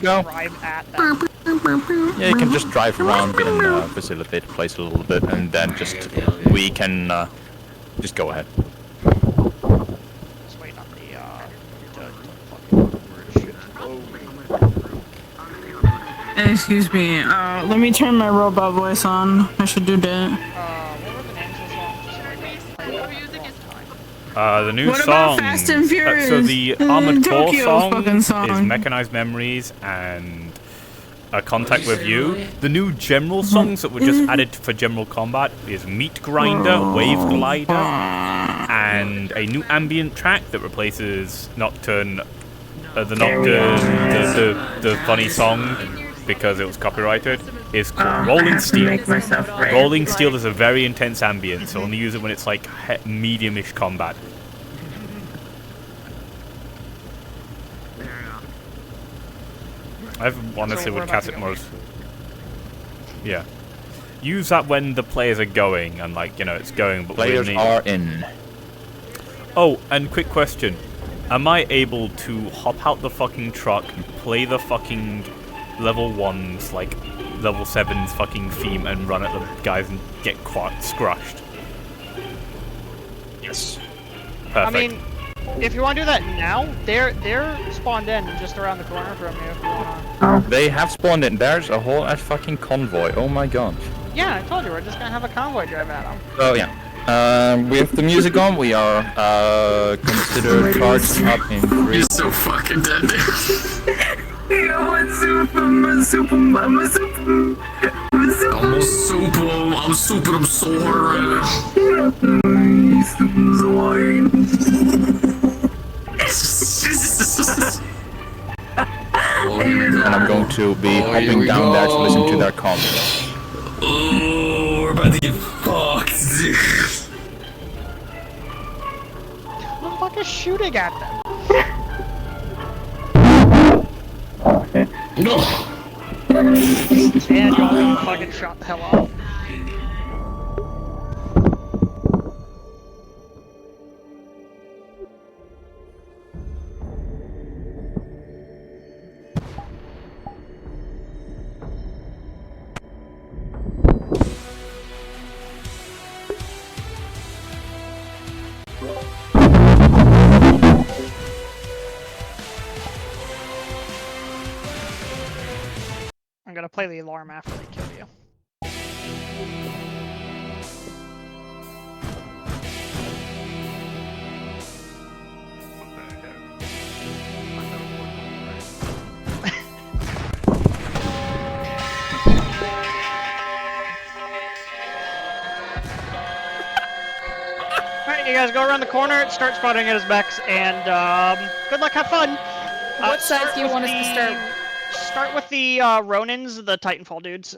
go. drive at them. Yeah, you can just drive around and facilitate the place a little bit, and then we can just go ahead. Just wait on the Excuse me, let me turn my robot voice on. I should do that. what were the names of the songs? The new what song. About Fast and Furious? So the Armored Core song is Mechanized Memories and Contact with You. The new general songs that were just added for general combat is Meat Grinder, Wave Glider, and a new ambient track that replaces Nocturne, the funny song because it was copyrighted. Is called Rolling Steel. Rolling Steel is a very intense ambient, so only use it when it's like medium-ish combat. I've honestly would cast it most. Yeah. Use that when the players are going and like, you know, it's going, but players are in. Oh, and quick question. Am I able to hop out the fucking truck, play the fucking level 1's, like, level 7's fucking theme and run at the guys and get scrushed? Yes. Perfect. I mean, if you want to do that now, they're spawned in just around the corner from you if you wanna... They have spawned in. There's a whole ass fucking convoy. Oh my god. Yeah, I told you, we're just gonna have a convoy drive at them. Oh yeah. We have the music on. We are considered charged up in 3. You're so fucking dead, dude. I'm a super, I'm a super, I'm a super, I'm super, I'm so hard right now. I'm so hard. And I'm going to be hopping down there to listen to their convoy. Oh, we're about to get fucked. What the fuck is shooting at them? No. And y'all fucking shot the hell off. I'm gonna play the alarm after they kill you. Alright, you guys go around the corner, start spotting at his mechs, and good luck, have fun! What size do you want us to start? Start with the Ronins, the Titanfall dudes.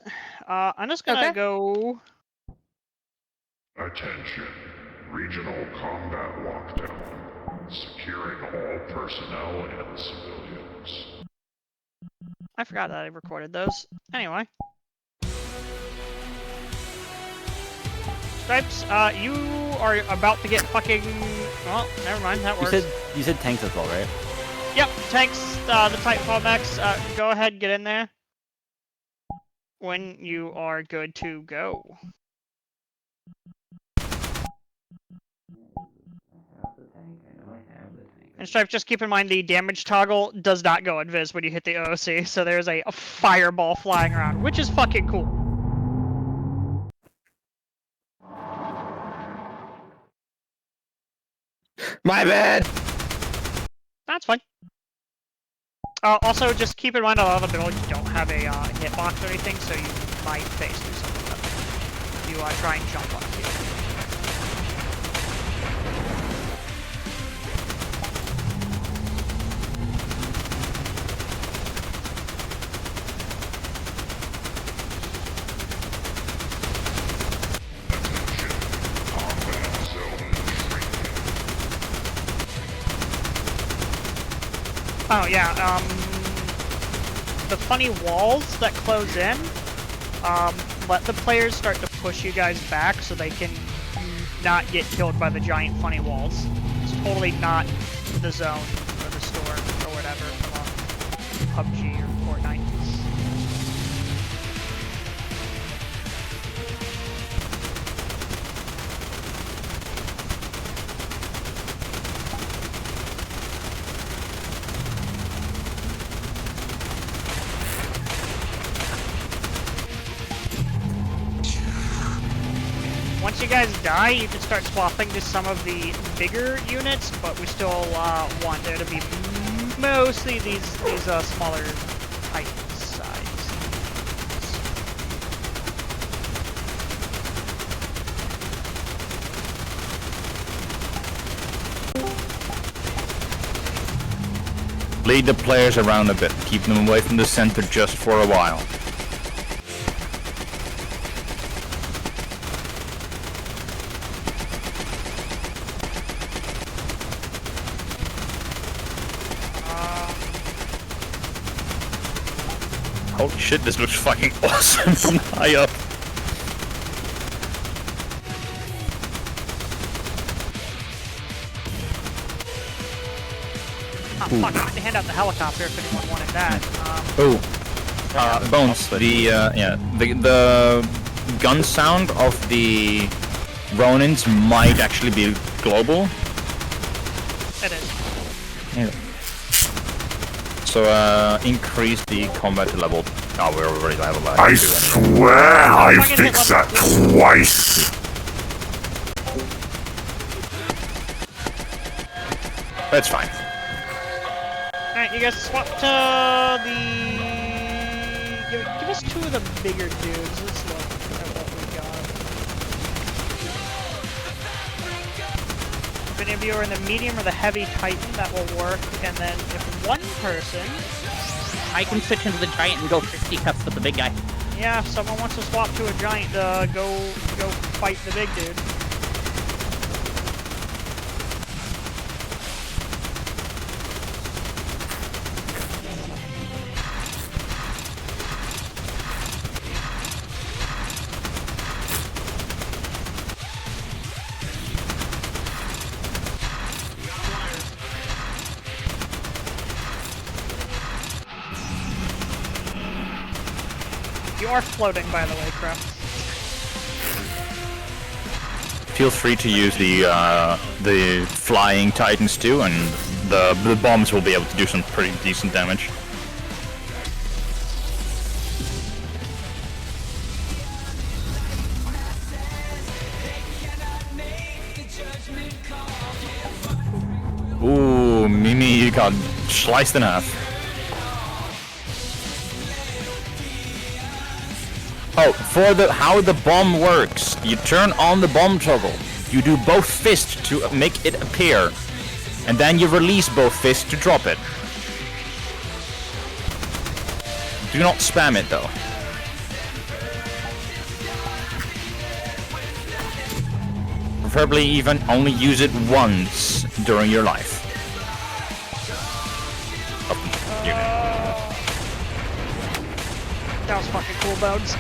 I'm just gonna go... Attention. Regional combat lockdown. Securing all personnel and civilians. I forgot that I recorded those. Anyway. Stripes, you are about to get fucking... Well, never mind, that works. You said tanks as well, right? Yep, tanks, the Titanfall mechs, go ahead, get in there. When you are good to go. And Stripe, just keep in mind the damage toggle does not go invis when you hit the OOC, so there's a fireball flying around, which is fucking cool. My bad! That's fine. Also, just keep in mind a lot of the buildings don't have a hitbox or anything, so you might face through some of them. If you try and jump on a few. Oh yeah, the funny walls that close in, let the players start to push you guys back so they can not get killed by the giant funny walls. It's totally not the zone or the storm or whatever from a PUBG or once you guys die, you can start swapping to some of the bigger units, but we still want there to be mostly these smaller Titan size. Lead the players around a bit. Keep them away from the center just for a while. Holy shit, this looks fucking awesome from high up. Oh, fuck, I meant to hand out the helicopter if anyone wanted that. Bones, the gun sound of the Ronins might actually be global. It is. Yeah. So, increase the combat level. Oh, we're already level that. I swear I fixed that twice. That's fine. Alright, you guys swap to the... Give us two of the bigger dudes. Let's look at what we got. If any of you are in the medium or the heavy Titan, that will work. And then if one person... I can switch into the giant and go for C-cups with the big guy. Yeah, if someone wants to swap to a giant, go fight the big dude. You are floating, by the way, Crow. Feel free to use the flying Titans too, and the bombs will be able to do some pretty decent damage. Ooh, Mimi, you got sliced in half. Oh, for how the bomb works, you turn on the bomb toggle. You do both fists to make it appear, and then you release both fists to drop it. Do not spam it though. Preferably even only use it once during your life. That was fucking cool, Bones.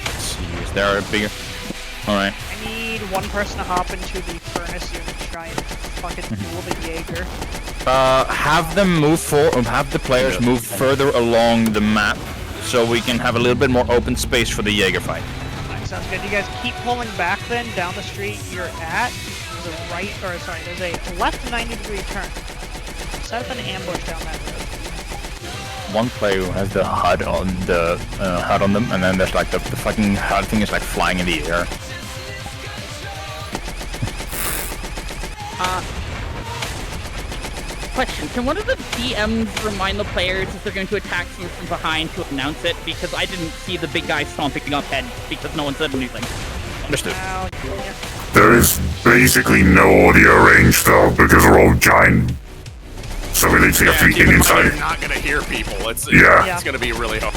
Let's see, is there a bigger... Alright. I need one person to hop into the furnace unit to try and fucking duel the Jaeger. Have them move have the players move further along the map, so we can have a little bit more open space for the Jaeger fight. Alright, sounds good. You guys keep pulling back then, down the street you're at. There's a right, or sorry, there's a left 90-degree turn. Set up an ambush down that road. One player who has the HUD on them, and then there's like the fucking HUD thing is like flying in the air. Question, can one of the DMs remind the players if they're going to attack someone from behind to announce it? Because I didn't see the big guy stomping up heads because no one said anything. Understood. Yeah. There is basically no audio range though, because we're all giant. So we literally have to be keep in mind inside. You're not gonna hear people. It's gonna be really hard.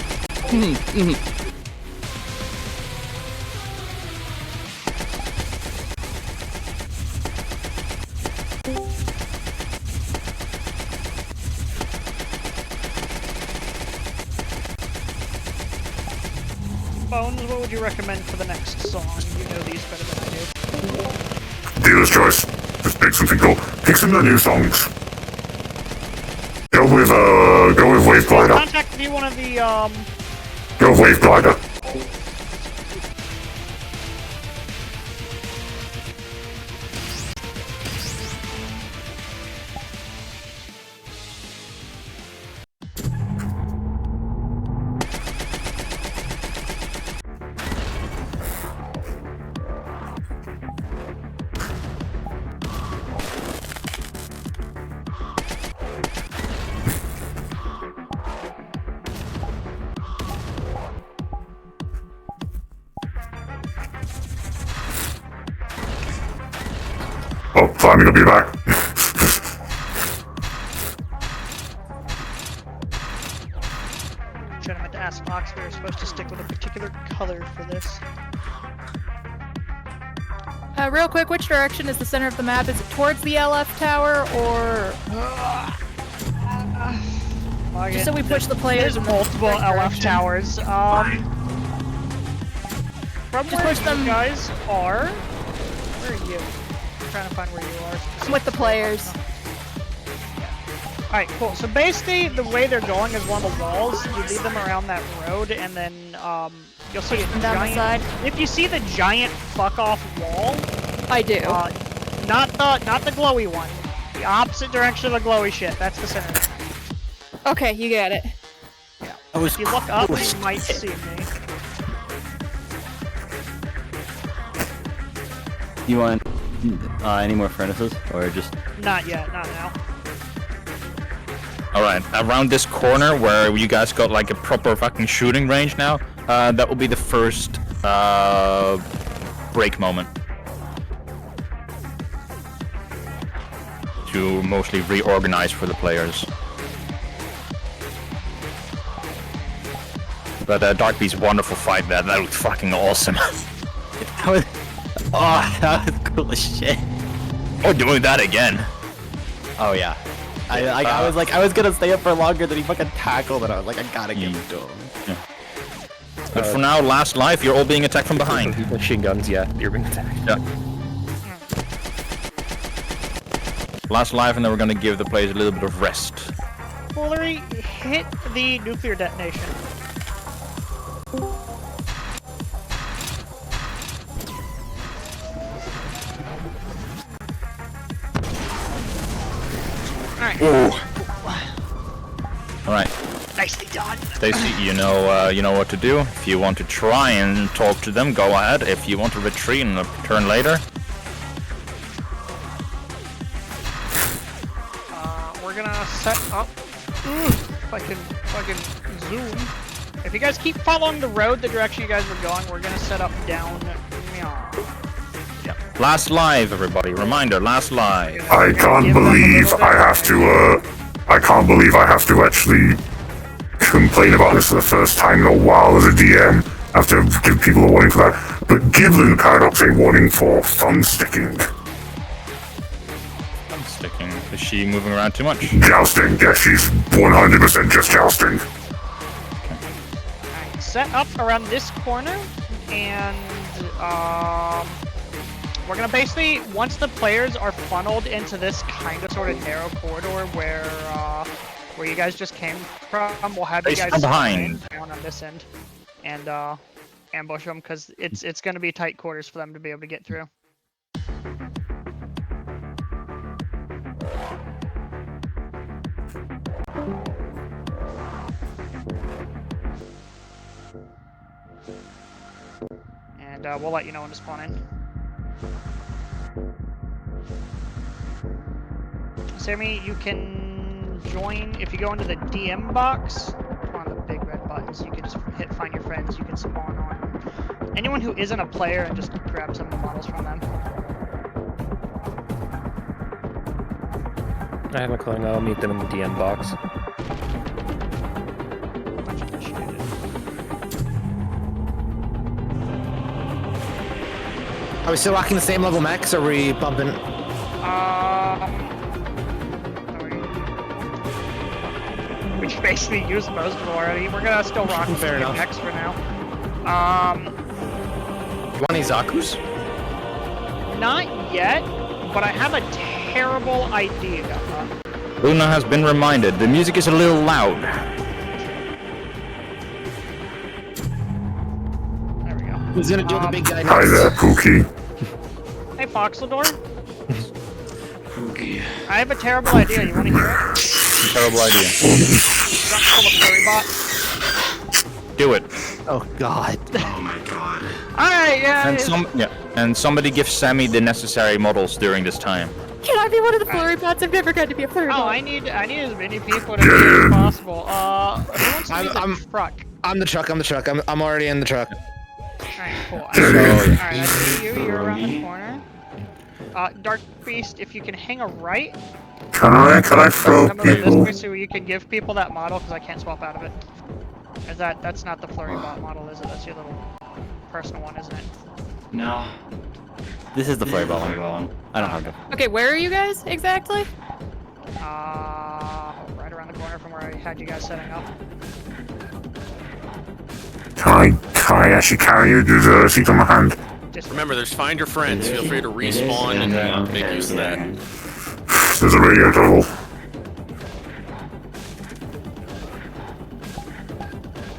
Bones, what would you recommend for the next song? You know these better than I do. Dealer's choice. Just pick something cool. Pick some of the new songs. Go with Wave Glider. Contact me one of the Go with Wave Glider. I'll be back. Should have meant to ask Fox if we were supposed to stick with a particular color for this. Real quick, which direction is the center of the map? Is it towards the LF tower or? Just so we push the players. There's multiple LF towers. From just where push them. You guys are. Where are you? I'm trying to find where you are. I'm with the players. Alright, cool. So basically, the way they're going is one of the walls. You lead them around that road, and then you'll see a down the side. If you see the giant fuck-off wall, I do. Not the glowy one. The opposite direction of the glowy shit. That's the center. Okay, you get it. Yeah. If you look up, you might see me. You want any more furnaces, or just? Not yet. Not now. Alright, around this corner where you guys got like a proper fucking shooting range now, that will be the first break moment. To mostly reorganize for the players. But Dark Beast's wonderful fight there, that looked fucking awesome. that was cool as shit. Oh, doing that again. Oh yeah. I was gonna stay up for longer than he fucking tackled, and I was like, I gotta get him done. Yeah. But for now, last life, you're all being attacked from behind. Machine guns, yeah, you're being attacked. Yeah. Last life, and then we're gonna give the players a little bit of rest. Foolery, hit the nuclear detonation. Alright. Alright. Nicely done. Stacy, you know what to do. If you want to try and talk to them, go ahead. If you want to retreat and return later. We're gonna set up. If I can fucking zoom. If you guys keep following the road, the direction you guys were going, we're gonna set up down. Yeah. Last live, everybody. Reminder, last live. I can't believe I have to, I can't believe I have to actually complain about this for the first time in a while as a DM. I have to give people a warning for that. But give the Paradox a warning for thumb sticking. Thumb sticking. Is she moving around too much? Jousting. Yeah, she's 100% just jousting. Alright, set up around this corner, and we're gonna basically, once the players are funneled into this kind of sort of narrow corridor where you guys just came from, we'll have you guys behind down on this end and ambush them, because it's gonna be tight quarters for them to be able to get through. And we'll let you know when to spawn in. Sammy, you can join if you go into the DM box on the big red buttons. You can just hit find your friends. You can spawn on anyone who isn't a player and just grab some of the models from them. I have a clue. I'll meet them in the DM box. Are we still rocking the same level mechs, or are we bumping? We basically used most of them already. We're gonna still rock the mechs for now. You want any Zaku's? Not yet, but I have a terrible idea. Luna has been reminded. The music is a little loud. Who's gonna do the big guy next? Hi there, Pookie. Hey, Foxelador. Pookie. I have a terrible idea. You want to hear it? Terrible idea. Do it. Oh God. Oh my God. Alright, yeah. And somebody give Sammy the necessary models during this time. Can I be one of the flurry bots? I've never got to be a flurry bot. Oh, I need as many people to be as possible. Who wants to be the truck? I'm the truck. I'm already in the truck. Alright, cool. Alright, I see you. You're around the corner. Dark Beast, if you can hang a right. Can I throw Come over this people? way so you can give people that model, because I can't swap out of it. Is that's not the Flurry Bot model, is it? That's your little personal one, isn't it? No. This is the flare ball one. I don't have it. Okay, where are you guys exactly? Right around the corner from where I had you guys setting up. Can I actually carry you? There's a seat on my hand. Just Remember, there's find your friends. Feel free to respawn and make use of that. There's a radio toggle.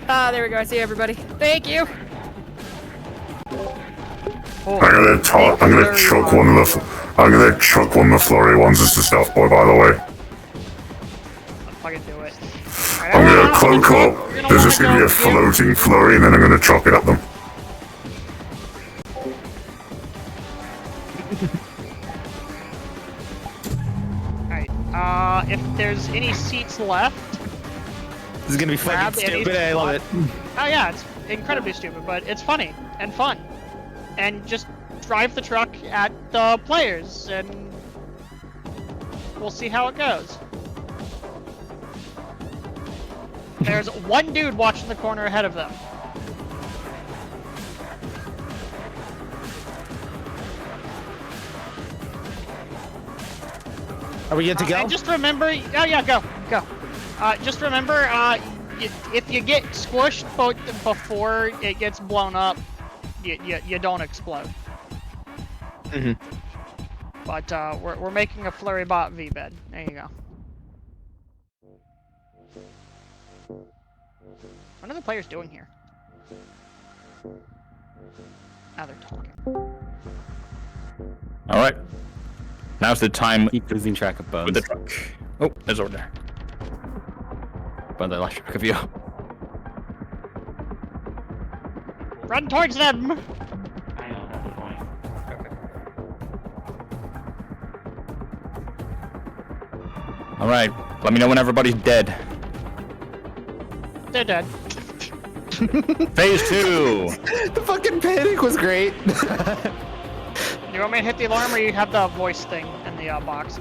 Ah, there we go. I see everybody. Thank you. I'm gonna chuck one of the flurry ones as the stealth boy, by the way. Fucking do it. I'm gonna cloak up. There's just gonna be a floating flurry, and then I'm gonna chuck it at them. Alright, if there's any seats left, This is gonna be fucking stupid. I love it. Oh yeah, it's incredibly stupid, but it's funny and fun. And just drive the truck at the players, and we'll see how it goes. There's one dude watching the corner ahead of them. Are we good to go? And just remember, oh yeah, go. Just remember, if you get squished before it gets blown up, you don't explode. Mm-hmm. But we're making a Flurry Bot V-bed. There you go. What are the players doing here? Now they're talking. All right. Now's the time. Keep losing track of bones. With the truck. Oh, there's over there. But I lost track of you. Run towards them! All right. Let me know when everybody's dead. They're dead. Phase 2. The fucking panic was great. You want me to hit the alarm, or you have the voice thing in the box?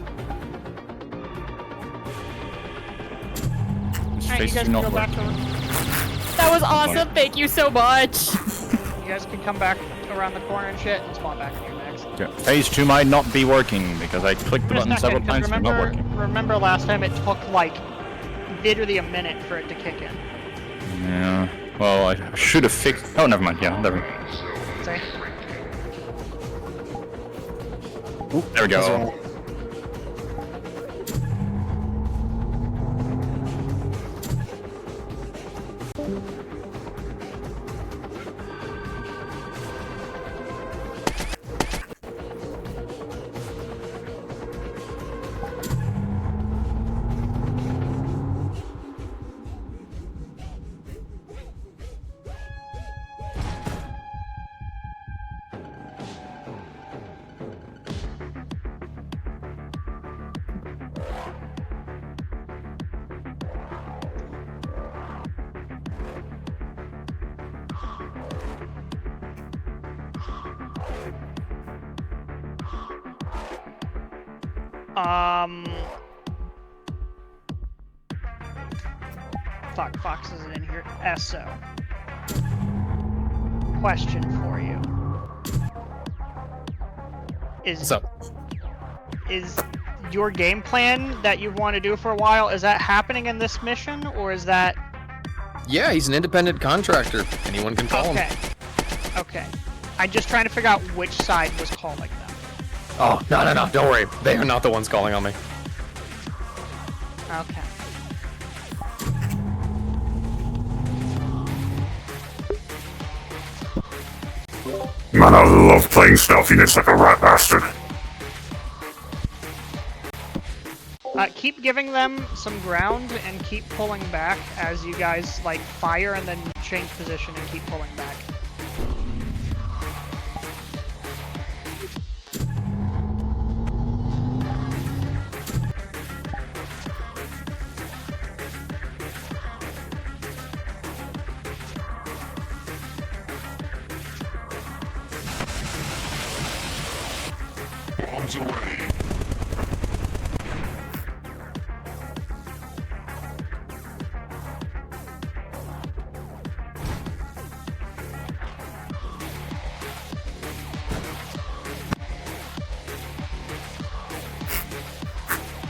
Alright, you guys can go back to... That was awesome. Thank you so much. You guys can come back around the corner and shit, and spawn back in your next. Yeah. Phase 2 might not be working because I clicked the button several times and it's not working. Remember last time it took like literally a minute for it to kick in. Yeah. Well, I should have fixed. Oh, never mind. Yeah, never. See? Ooh, there we go. Fuck, Fox isn't in here. SO. Question for you. Is your game plan that you want to do for a while, is that happening in this mission, or is that... Yeah, he's an independent contractor. Anyone can call him. Okay. I'm just trying to figure out which side was calling them. Oh, no, don't worry. They are not the ones calling on me. Okay. Man, I love playing stealthiness like a rat bastard. Keep giving them some ground and keep pulling back as you guys like fire and then change position and keep pulling back. yards away.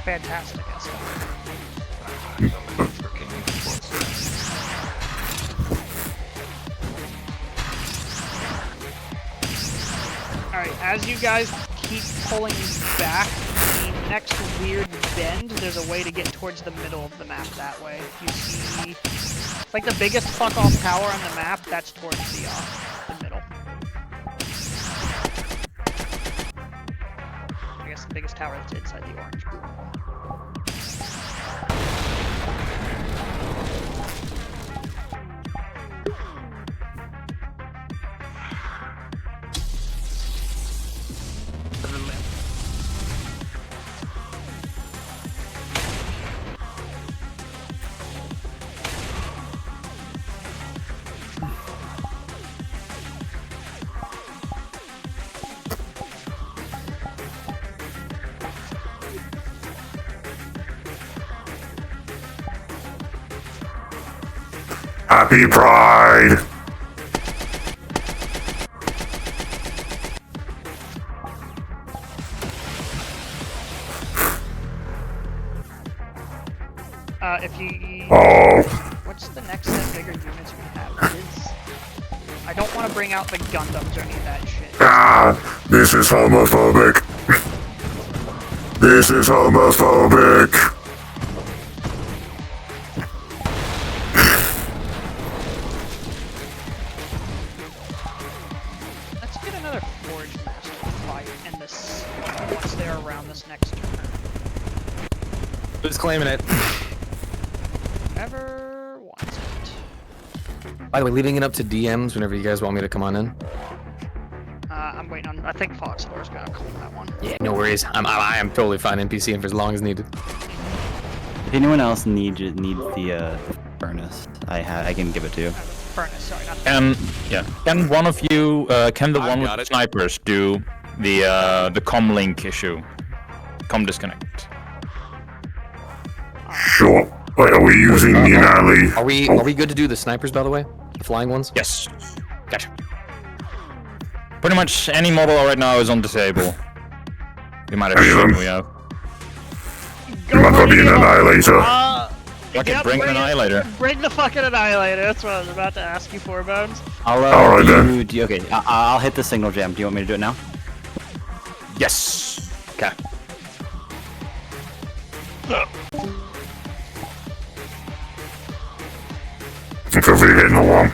Fantastic, Esther. Alright, as you guys keep pulling back, the next weird bend, there's a way to get towards the middle of the map that way. You see, like the biggest fuck-off tower on the map, that's towards the middle. I guess the biggest tower that's inside the orange group. Happy Pride! If you... Oh. What's the next set of bigger units we have? I don't want to bring out the Gundams or any of that shit. Ah, this is homophobic. This is homophobic. Let's get another Forge Master fight in this once they're around this next turn. Who's claiming it? Whoever wants it. By the way, leaving it up to DMs whenever you guys want me to come on in. I'm waiting on. I think Foxlore's gonna call that one. Yeah, no worries. I am totally fine NPCing for as long as needed. If anyone else needs the furnace, I can give it to you. Furnace, sorry, not Can one of you, can the one with the snipers do the com link issue? Com disconnect. Sure. Wait, are we using the Anali? Are we good to do the snipers, by the way? The flying ones? Yes. Gotcha. Pretty much any model right now is on disable. We might have shown we have. You might well be an Annihilator. Okay, bring an Annihilator. Bring the fucking Annihilator. That's what I was about to ask you for, Bones. Alright then. Okay, I'll hit the signal jam. Do you want me to do it now? Yes. Okay. Feel free to hit in the wall.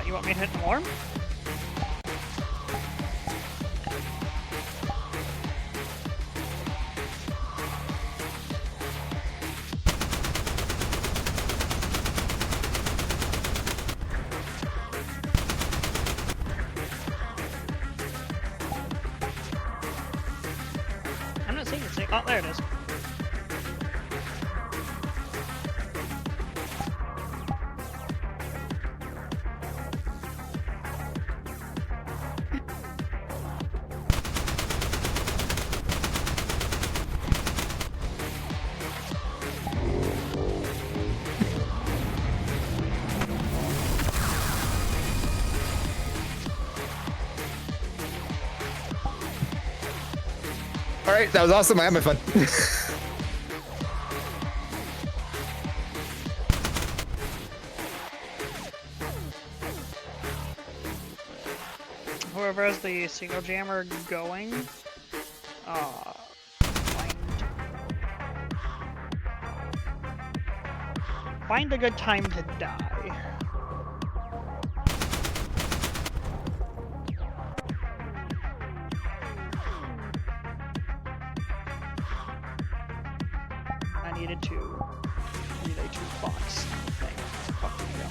You want me to hit the worm? I'm not seeing it. Oh, there it is. Alright, that was awesome. I had my fun. Whoever has the signal jammer going, find a good time to die. I needed to relay to Fox thing. Fuck you go.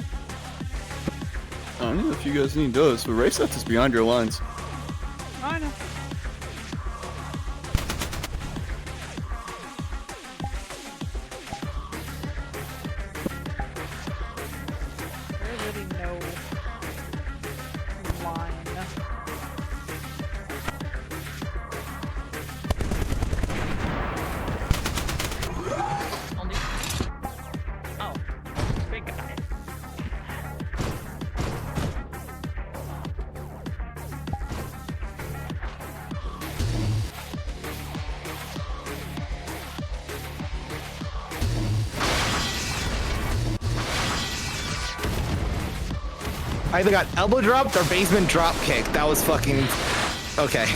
I don't know if you guys need those, but race that is beyond your lines. I know. There's really no line. I either got elbow dropped or basement drop kicked. That was fucking... Okay.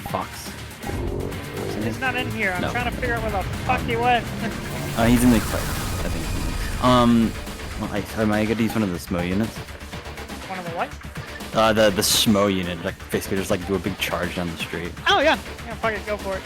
Fox. He's not in here. I'm No. trying to figure out where the fuck he went. He's in the fight, I think. Well, am I gonna use one of the SMO units? One of the what? The SMO unit, like basically just like do a big charge down the street. Oh yeah. Yeah, fuck it, go for it.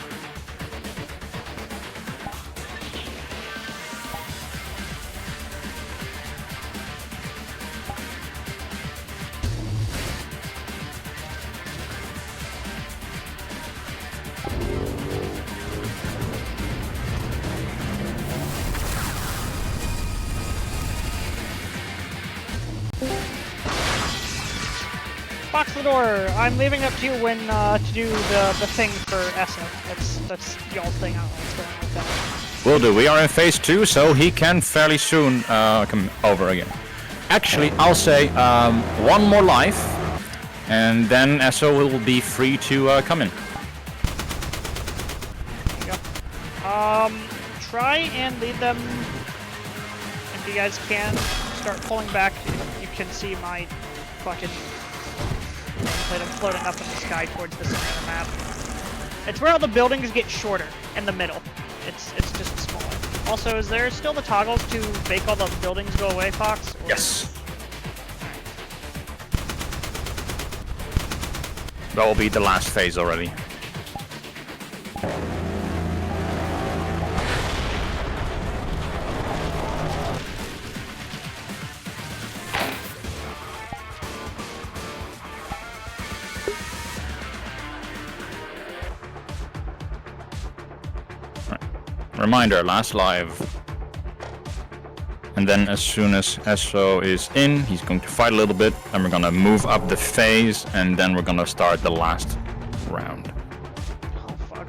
Box the door. I'm leaving it up to you when to do the thing for Essa. That's y'all thing. I don't know what's going on with that. Will do. We are in phase 2, so he can fairly soon come over again. Actually, I'll say one more life, and then Esso will be free to come in. There you go. Try and lead them, if you guys can. Start pulling back. You can see my fucking nameplate. I'm floating up in the sky towards the center of the map. It's where all the buildings get shorter in the middle. It's just smaller. Also, is there still the toggles to make all the buildings go away, Fox? Or... Yes. That will be the last phase already. Reminder, last live. And then as soon as Esso is in, he's going to fight a little bit, and we're gonna move up the phase, and then we're gonna start the last round. Oh, fuck.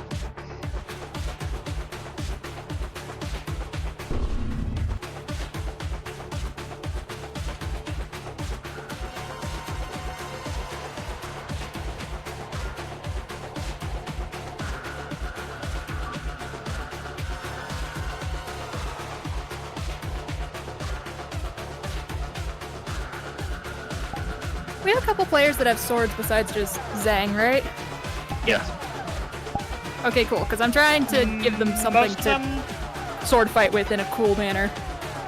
We have a couple players that have swords besides just Zhang, right? Yeah. Okay, cool, because I'm trying to give them something Most to sword fight with in a cool manner.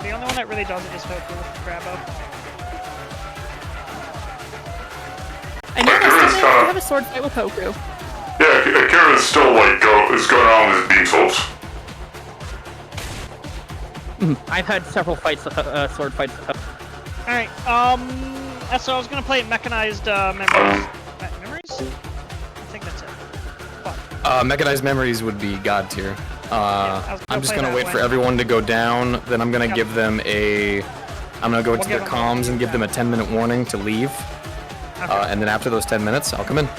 The only one that really does it is Hoku with Crabbo. I know they still have a sword fight with Hoku. Yeah, Kieran's still like is going on with being told. I've had several fights, sword fights. Alright, so I was gonna play mechanized memories. Memories? I think that's it. Fuck. Mechanized memories would be god tier. I'm just gonna wait for everyone to go down. Then I'm gonna give them a. I'm gonna go to their comms and give them a 10-minute warning to leave. Okay. And then after those 10 minutes, I'll come in. Want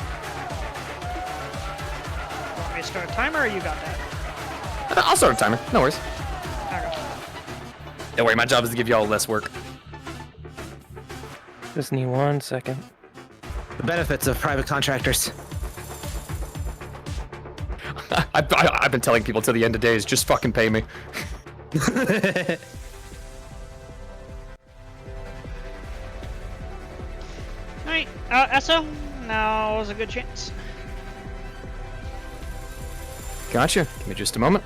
me to start a timer, or you got that? I'll start a timer. No worries. Alright. Don't worry, my job is to give y'all less work. Just need 1 second. The benefits of private contractors. I've been telling people till the end of days, just fucking pay me. Alright, Esso, now's a good chance. Gotcha. Give me just a moment.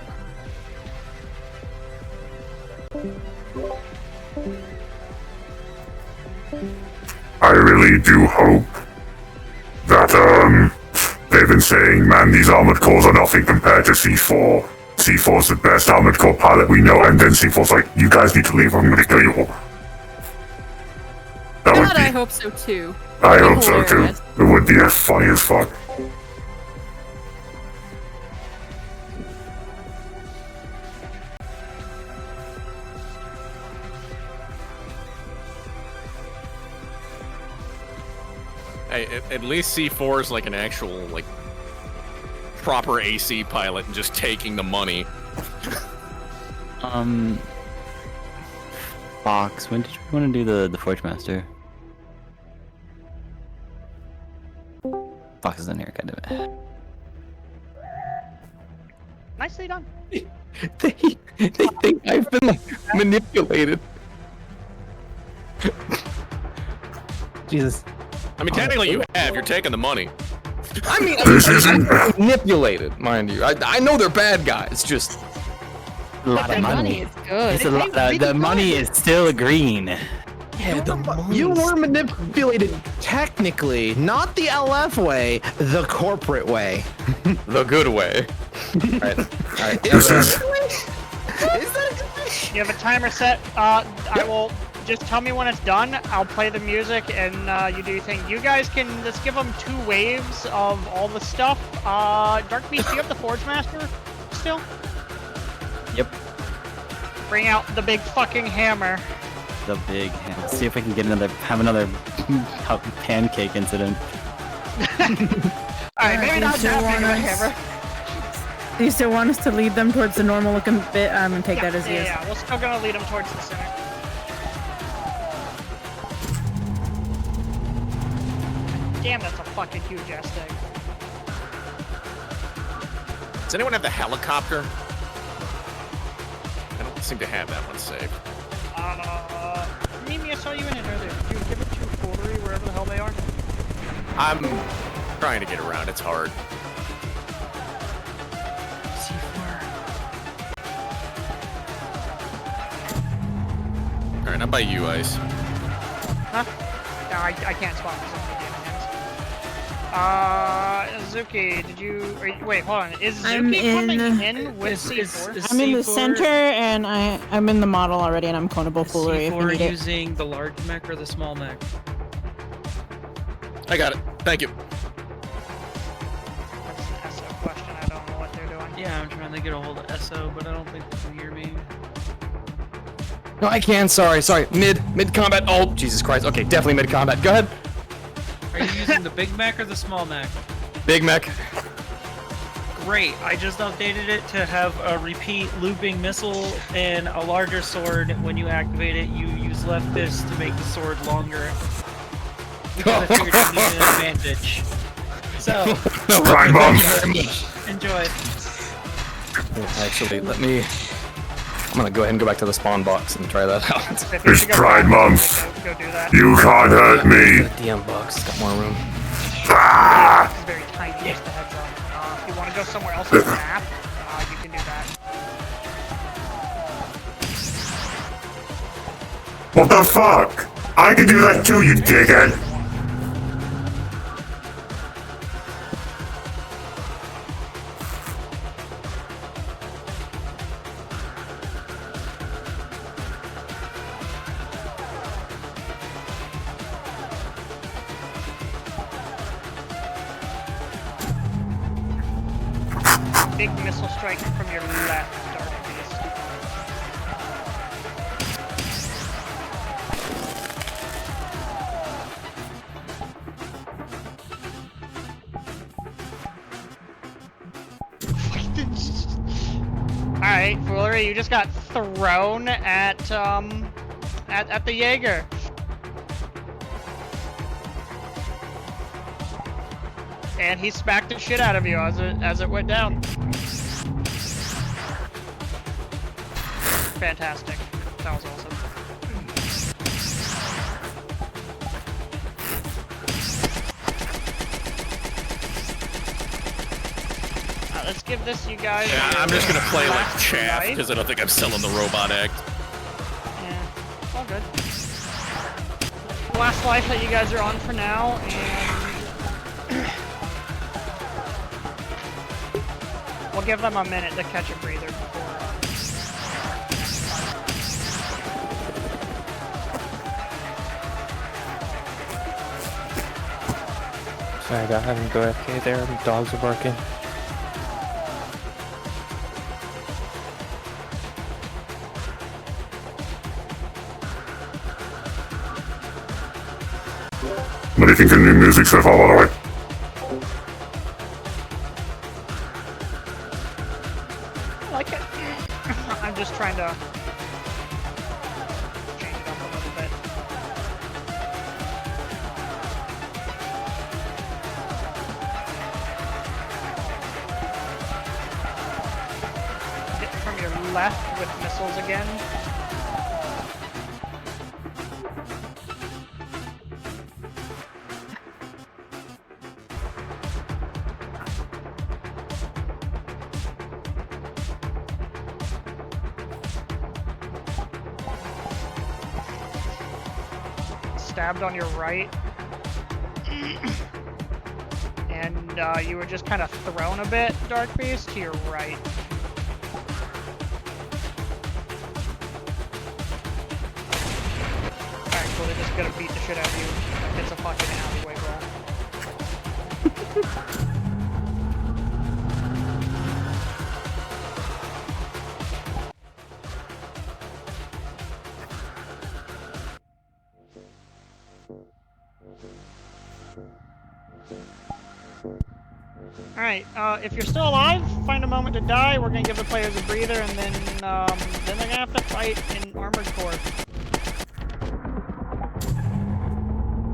I really do hope that, they've been saying, man, these armored cores are nothing compared to C4. C4's the best armored core pilot we know, and then C4's like, you guys need to leave, I'm gonna kill you all. That would God, be, I hope so too. I hope so too. Hilarious. It would be funny as fuck. Hey, at least C4 is like an actual, like, proper AC pilot and just taking the money. Fox, when did you want to do the Forge Master? Fox is in here, kind of. Nicely done. They think I've been manipulated. Jesus. I mean, technically you have. You're taking the money. I mean, I'm manipulated, mind you. I know they're bad guys. Just a lot of money. It's good. It's a lot. The money is still green. Yeah, you were manipulated technically, not the LF way, the corporate way. The good way. Alright. Is that a good way? You have a timer set. I will just tell me when it's done. I'll play the music and you do your thing. You guys can just give them 2 waves of all the stuff. Dark Beast, do you have the Forge Master still? Yep. Bring out the big fucking hammer. The big hammer. Let's see if we can get have another pancake incident. Alright, maybe not that big of a hammer. Do you still want us to lead them towards the normal looking bit? I'm gonna take that as yes. Yeah, we're still gonna lead them towards the center. Damn, that's a fucking huge ass thing. Does anyone have the helicopter? I don't seem to have that one saved. Mimi, I saw you in it earlier. Did you give it to Foundry, wherever the hell they are? I'm trying to get around. It's hard. Alright, I'm by you, Ice. Huh? No, I can't spawn for some of the Zuki, did you... wait, hold on. Is Zuki coming in with C4? I'm in the center, and I'm in the model already, and I'm clonable foolery if you need it. Using the large mech or the small mech? I got it. Thank you. That's a question. I don't know what they're doing. Yeah, I'm trying to get a hold of SO, but I don't think they can hear me. No, I can. Sorry. Mid combat. Oh, Jesus Christ. Okay, definitely mid combat. Go ahead. Are you using the big mech or the small mech? Big mech. Great. I just updated it to have a repeat looping missile and a larger sword. When you activate it, you use left fist to make the sword longer. Because I figured you needed an advantage. So, Right, Mom. enjoy. Actually, let me... I'm gonna go ahead and go back to the spawn box and try that out. It's Pride Month. Go do that. You can't hurt me. The DM box, it's got more room. Ah! It's very tiny, just a heads up. If you want to go somewhere else on the map, you can do that. What the fuck? I can do that too, you dickhead. Big missile strike from your left, Dark Beast. Alright, Foolery, you just got thrown at the Jaeger. And he smacked the shit out of you as it went down. Fantastic. That was awesome. Let's give this you guys. Yeah, I'm just gonna play like chaff because I don't think I'm selling the robot act. Yeah, it's all good. Last life that you guys are on for now, and we'll give them a minute to catch a breather before. Sorry, I got having to go AFK there. The dogs are barking. But making some new music so far, by the way. I like it. I'm just trying to change it up a little bit. Get from your left with missiles again. Stabbed on your right, and you were just kind of thrown a bit, Dark Beast, to your right. Alright, cool, they're just gonna beat the shit out of you like it's a fucking alleyway brawl. Alright, if you're still alive, find a moment to die. We're gonna give the players a breather, and then they're gonna have to fight in Armored Core.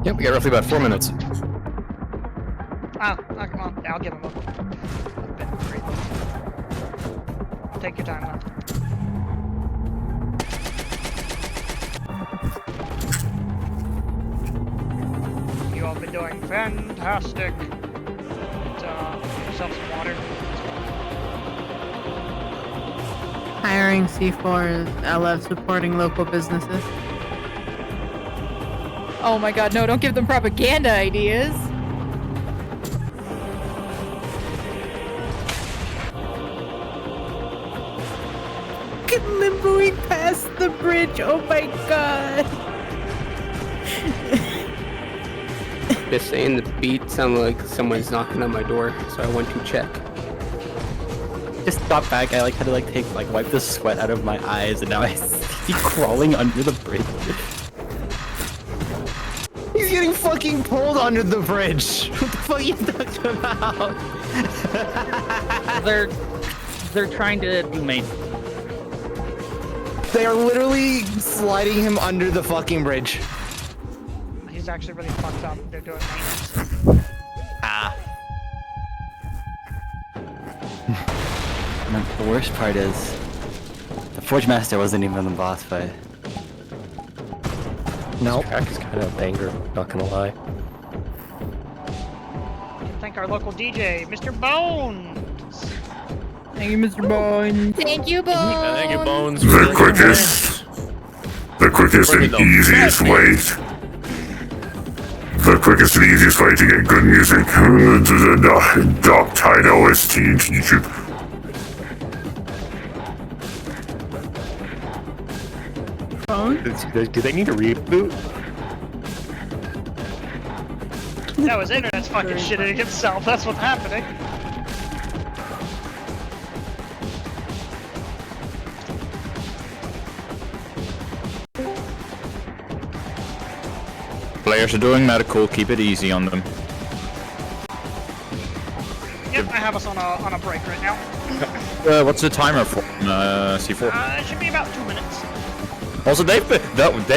Yep, we got roughly about 4 minutes. Oh, okay, well, yeah, I'll give them a bit of a breather. Take your time, though. You all been doing fantastic. Yourself some water. Hiring C4 LF supporting local businesses. Oh my god, no, don't give them propaganda ideas. Get limboing past the bridge, oh my god. They're saying the beat sounded like someone's knocking on my door, so I went to check. Just got back. I had to wipe the sweat out of my eyes, and now I see crawling under the bridge. He's getting fucking pulled under the bridge. What the fuck are you talking about? They're trying to do main. They are literally sliding him under the fucking bridge. He's actually really fucked up. They're doing maintenance. Ah. And the worst part is, the Forge Master wasn't even in the boss fight. Nope. This track is kind of a banger, not gonna lie. We can thank our local DJ, Mr. Bones. Thank you, Mr. Bones. Thank you, Bones. Thank you, Bones. The quickest and easiest way. The quickest and easiest way to get good music. The Dark Tide OST into YouTube. Do they need a reboot? That was internet's fucking shitting itself. That's what's happening. Players are doing medical, keep it easy on them. Yep, I have us on a break right now. What's the timer for C4? It should be about 2 minutes. Also, they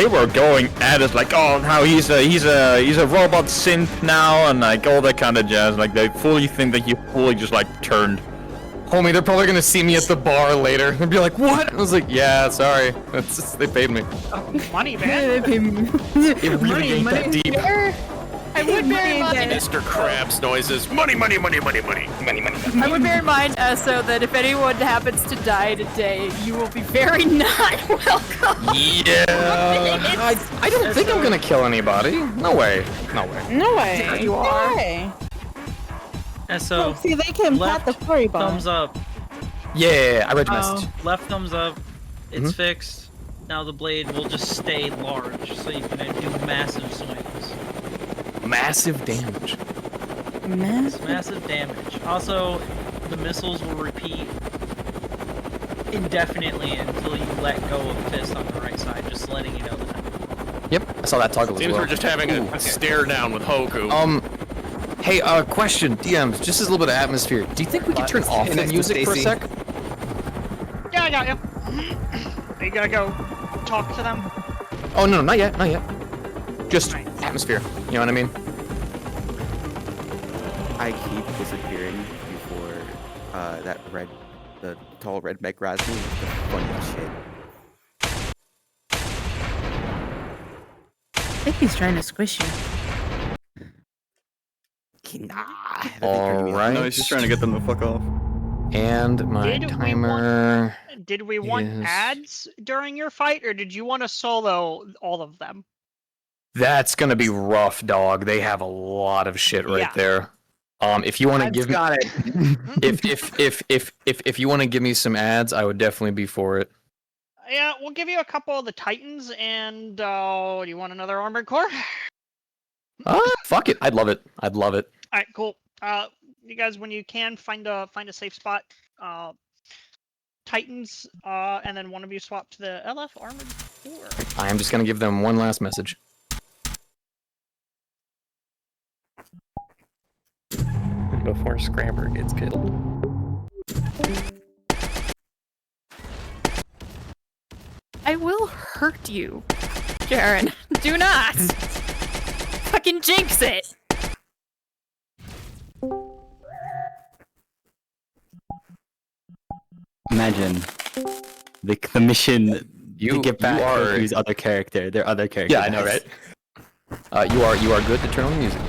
were going at it like, oh, how he's a robot synth now, and like all that kind of jazz. Like they fully think that you fully just like turned. Homie, they're probably gonna see me at the bar later and be like, "What?" I was like, "Yeah, sorry, that's just, they paid me." Money, man. Yeah, they pay me. It really ain't that deep. I would bear in mind. Mr. Krabs noises. Money, money, money, money, money, money, money. I would bear in mind, so that if anyone happens to die today, you will be very not welcome. Yeah. I don't think I'm gonna kill anybody. No way. No way. No way. Yeah, you are. No way. And so, see, they can pat the furry bomb. Thumbs up. Yeah, I read your message. Left thumbs up. It's fixed. Now the blade will just stay large, so you can do massive swings. Massive damage. Massive damage. Also, the missiles will repeat indefinitely until you let go of fist on the right side. Just letting you know that. Yep, I saw that toggle as Seems well. we're just having a stare down with Hoku. Hey, question, DMs, just as a little bit of atmosphere. Do you think we could turn off the music for a sec? Yeah, I got you. Are you gonna go talk to them? Oh no, not yet, not yet. Just atmosphere. You know what I mean? I keep disappearing before the tall red mech grabs me with the funny shit. I think he's trying to squish you. Alright. No, he's just trying to get them to fuck off. And my timer. Did we want ads during your fight, or did you want to solo all of them? That's gonna be rough, dog. They have a lot of shit right there. If you want to give me, got it. if you want to give me some ads, I would definitely be for it. Yeah, we'll give you a couple of the Titans, and do you want another Armored Core? Fuck it. I'd love it. I'd love it. All right, cool. You guys, when you can, find a safe spot. Titans, and then one of you swap to the LF Armored Core. I am just gonna give them one last message. Before Scrabber gets killed. I will hurt you, Jaren. Do not! Fucking jinx it! Imagine the mission you get back you are Goku's other character, their other character. Yeah, I know, right? You are good to turn on the music.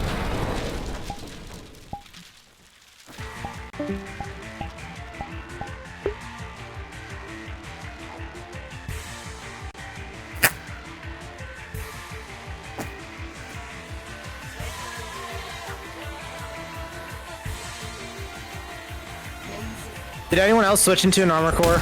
Did anyone else switch into an armor core?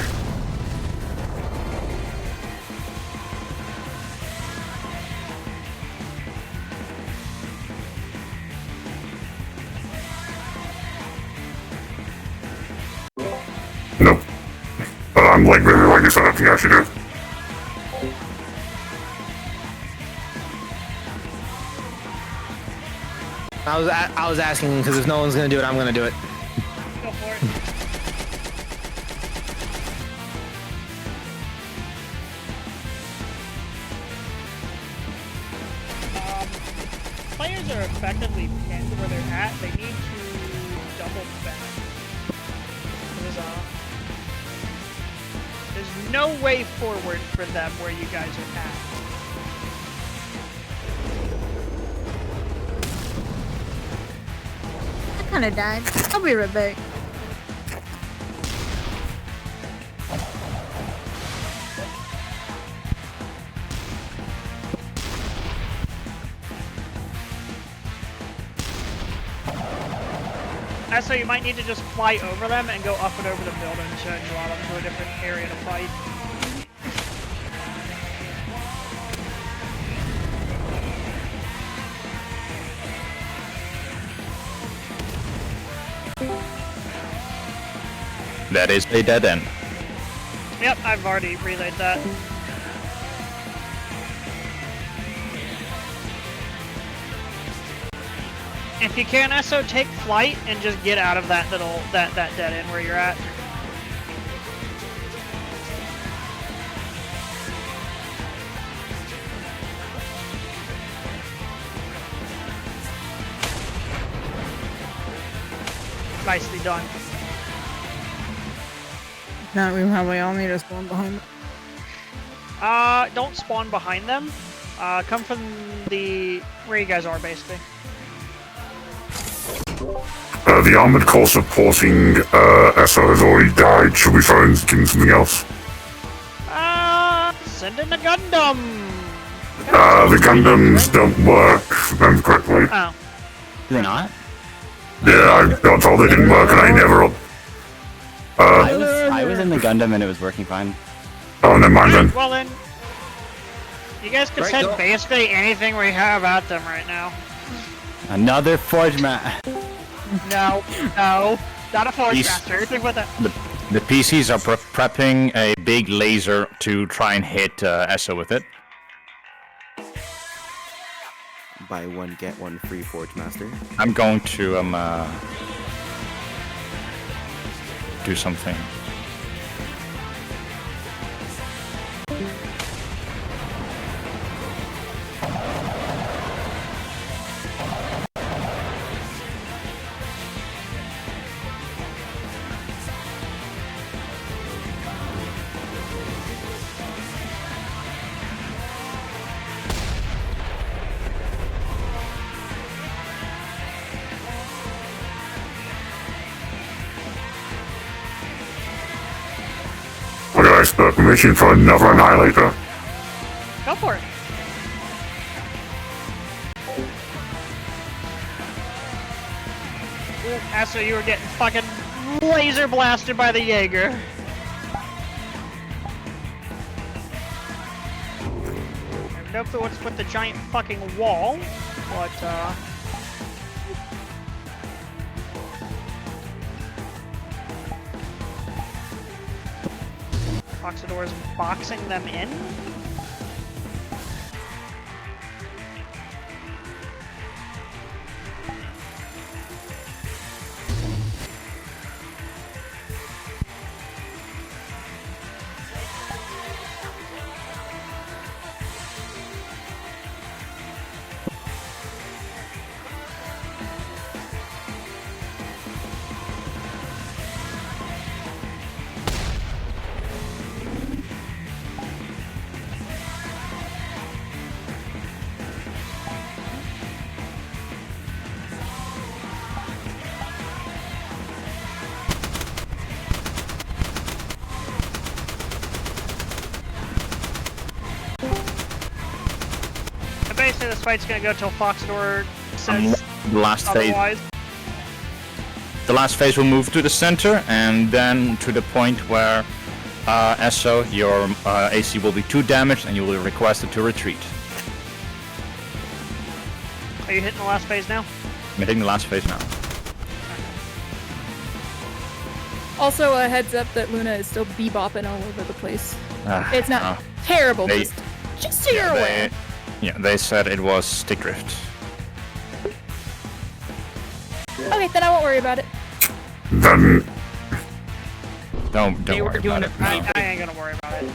Nope. But I'm like really liking this, I think I should do. I was asking because if no one's gonna do it, I'm gonna do it. Go for it. Players are effectively pinned where they're at. They need to double back. There's no way forward for them where you guys are at. I kinda died. I'll be right back. So you might need to just fly over them and go up and over the building to draw them to a different area to fight. That is a dead end. Yep, I've already relayed that. If you can, also take flight and just get out of that that dead end where you're at. Nicely done. Now we probably all need to spawn behind them. Don't spawn behind them. Come from the where you guys are, basically. The armored core supporting SO has already died. Should we try and give him something else? Send in a Gundam! The Gundams don't work, if I remember correctly. Oh. Do they not? Yeah, I got told they didn't work and I never... I was in the Gundam and it was working fine. Oh, never mind then. Well then, you guys can send basically anything we have at them right now. Another Forge Mat. No, not a Forge Master. Anything with it. The PCs are prepping a big laser to try and hit ESO with it. buy one get one free Forge Master. I'm going to do something. Okay, I expect permission for another Annihilator. Go for it. Asa, you were getting fucking laser blasted by the Jaeger. I have no clue what's with the giant fucking wall, but Foxador is boxing them in. Basically, this fight's gonna go till Foxador says The last phase. otherwise. The last phase will move to the center, and then to the point where Esso, your AC will be 2 damaged, and you will be requested to retreat. Are you hitting the last phase now? I'm hitting the last phase now. Also, a heads up that Luna is still bebopping all over the place. It's not Oh. terrible, They- just so you're aware. Yeah, they said it was stick drift. Okay, then I won't worry about it. Then Don't They were worry doing about it it. right. I ain't gonna worry about it.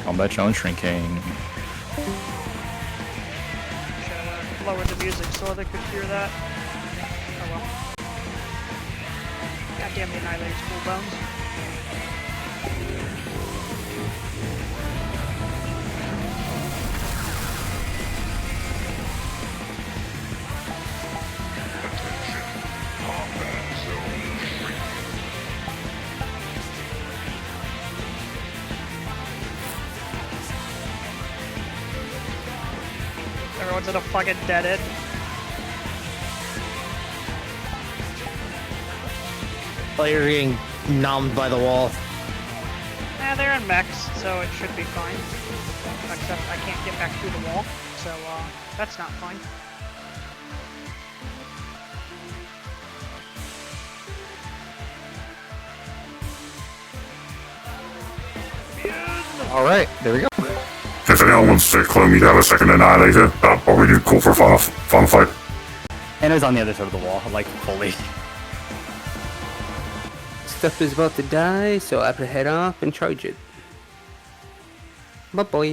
Combat zone shrinking. Should've lowered the music so they could hear that. Oh well. Goddamn the Annihilator's cool bones. Everyone's in a fucking dead end. Players getting numbed by the wall. They're in mechs, so it should be fine. Except I can't get back through the wall, so that's not fine. Alright, there we go. if anyone wants to clone me to have a second Annihilator, that'd probably be cool for a fun fight. Anna's on the other side of the wall, like fully. Stuff is about to die, so I have to head off and charge it. Bye boy.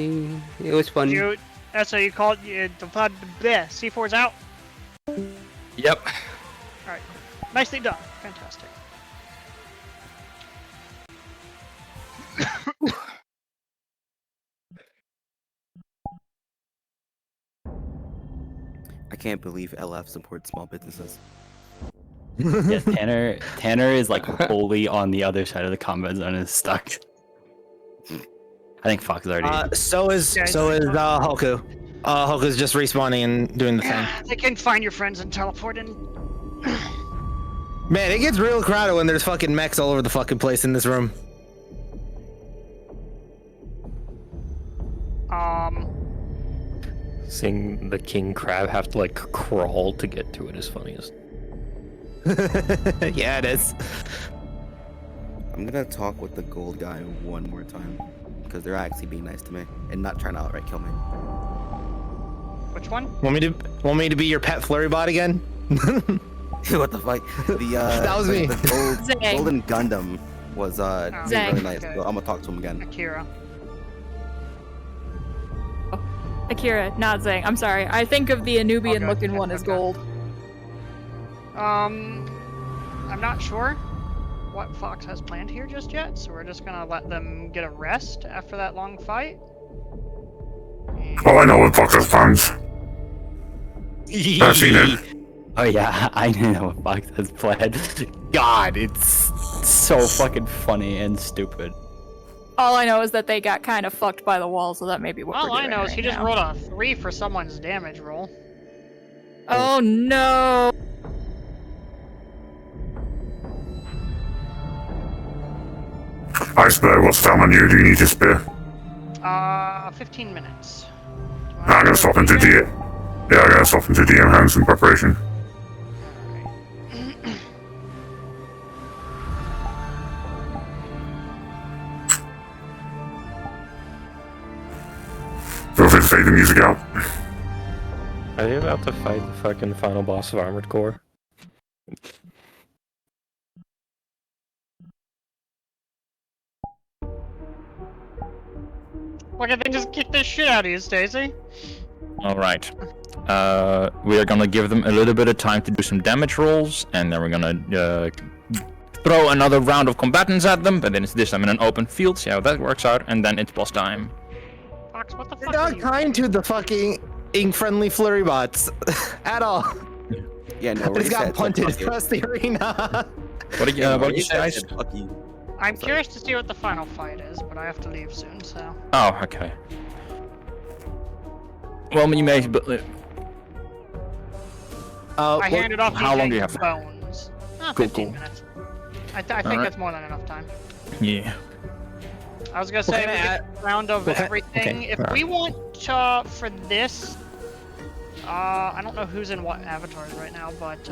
It was fun. That's how you called the C4's out? Yep. Alright. Nicely done. Fantastic. I can't believe LF supports small businesses. Yeah, Tanner is like fully on the other side of the combat zone and is stuck. I think Fox is already. So is Hoku. Hoku's just respawning and doing the thing. They can find your friends and teleport in. Man, it gets real crowded when there's fucking mechs all over the fucking place in this room. Seeing the king crab have to like crawl to get to it is funniest. Yeah, it is. I'm gonna talk with the gold guy one more time, because they're actually being nice to me and not trying to outright kill me. Which one? Want me to be your pet flurry bot again? What the fuck? That was me. The Golden Gundam was Zang. really nice. Okay. So I'm gonna talk to him again. Akira. Akira, not Zang. I'm sorry. I think of the Anubian looking one as gold. I'm not sure what Fox has planned here just yet, so we're just gonna let them get a rest after that long fight. Oh, I know what Fox has plans. I've seen it. Oh yeah, I know what Fox has planned. God, it's so fucking funny and stupid. All I know is that they got kind of fucked by the wall, so that may be what All we're I doing know is right he just now. rolled a 3 for someone's damage roll. Oh no! Iceberg, what's time on you? Do you need to spare? 15 minutes. I'm gonna swap into DM. Yeah, I'm gonna swap into DM hands in preparation. Feel free to fade the music out. Are you about to fight the fucking final boss of Armored Core? Why can't they just kick this shit out of you, Stacy? Alright. We are gonna give them a little bit of time to do some damage rolls, and then we're gonna throw another round of combatants at them, but then it's this time in an open field, see how that works out, and then it's boss time. Fox, what the You're not kind to the fucking ink-friendly flurry bots at all. Yeah, no. I just got punted across the arena. What did you say, Ice? I'm curious to see what the final fight is, but I have to leave soon, so... Oh, okay. Well, you may... I handed off how long do you have? bones. Cool, 15 minutes. I think Alright. that's more than enough time. Yeah. I was gonna say, Okay, we get a round of everything. okay, If alright. we want for this, I don't know who's in what avatars right now, but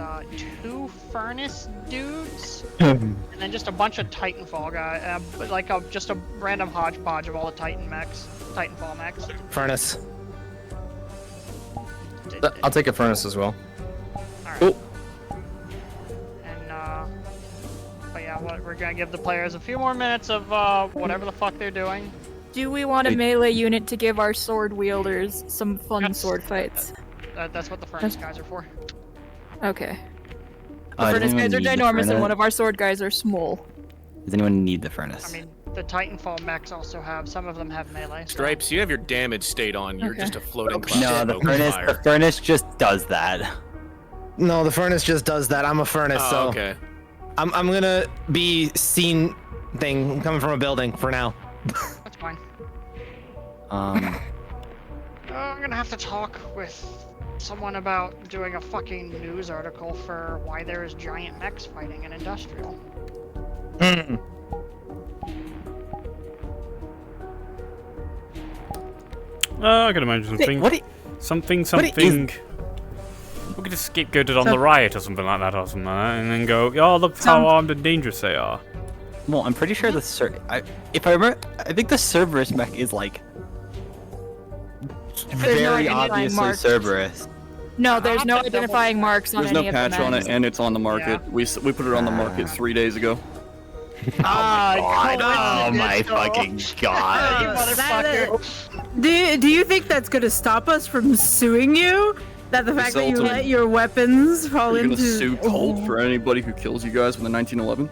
2 furnace dudes, and then just a bunch of Titanfall guys, like just a random hodgepodge of all the Titanfall mechs. Furnace. I'll take a furnace as well. Alright. And but yeah, we're gonna give the players a few more minutes of whatever the fuck they're doing. Do we want a melee unit to give our sword wielders some fun sword fights? That's what the furnace guys are for. Okay. The Does furnace anyone guys are need the ginormous, and furnace? one of our sword guys are small. Does anyone need the furnace? I mean, the Titanfall mechs also have, some of them have melee. So. Stripes, you have your damage state on. You're Okay. just a floating cloud no, of the smoke and furnace. fire. The furnace just does that. No, the furnace just does that. I'm a furnace, Oh, so okay. I'm gonna be seen thing. I'm coming from a building for now. That's fine. Um. I'm gonna have to talk with someone about doing a fucking news article for why there is giant mechs fighting in industrial. I can imagine something. Something. We could just scapegoat it on the riot or something like that, and then go, oh, look how armed and dangerous they are. Well, I'm pretty sure the if I remember, I think the Cerberus mech is like There's no very identifying obviously marks. Cerberus. No, there's no identifying marks on There's no any of the patch on mechs. it, and it's on the market. We put it on the market 3 days ago. Oh my fucking god! You motherfucker! Do you think that's gonna stop us from suing you? That the fact that you Resulted- let your weapons fall We're gonna into... sue Colt for anybody who kills you guys with a 1911.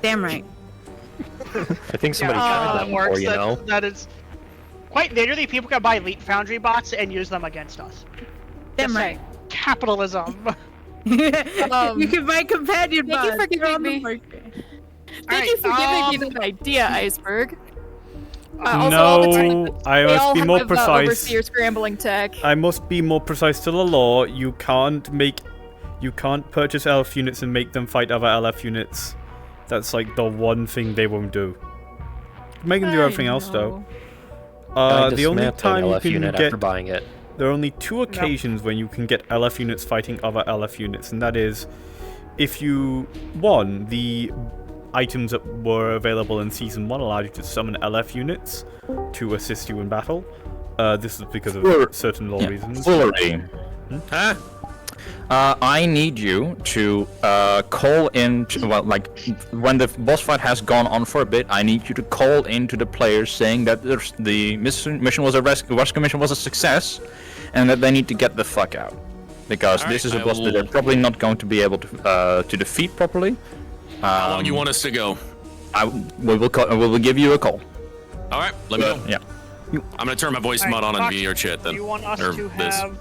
Damn right. I think somebody tried that before, you know. That is quite literally, people can buy Elite Foundry bots and use them against us. Damn Just right. saying. Capitalism. You can buy companion Thank you bots. for They're on giving the me. market. Thank you for giving me that idea, Iceberg. Also, No, all the time, I they must all be have, more precise. Overseer scrambling tech. I must be more precise to the law. You can't purchase elf units and make them fight other LF units. That's like the one thing they won't do. Make them do everything else though. The only time you LF can unit get after buying it. there are only 2 occasions when you can get LF units fighting other LF units, and that is if you the items that were available in Season 1 allowed you to summon LF units to assist you in battle, This is because of certain law reasons. Foolery. Huh? I need you to call in. When the boss fight has gone on for a bit, I need you to call into the players saying that the mission was a rescue mission was a success, and that they need to get the fuck out, because this is a boss that they're probably not going to be able to defeat properly. How long you want us to go? We will give you a call. All right, let me know. Yeah. I'm gonna turn my voice mod on and be your chat then. Do you want us Or to this. have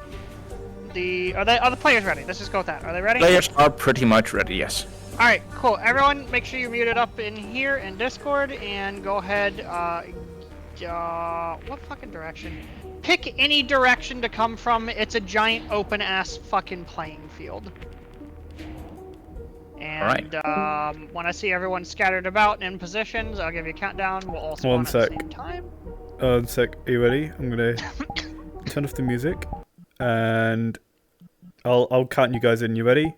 are the players ready? Let's just go with that. Are they ready? Players are pretty much ready. Yes. All right, cool. Everyone, make sure you mute it up in here in Discord and go ahead. What fucking direction? Pick any direction to come from. It's a giant open ass fucking playing field. And when I see everyone scattered about and in positions, I'll give you a countdown. We'll all spawn at the same time. One sec. Are you ready? I'm gonna turn off the music, and I'll count you guys in. You ready?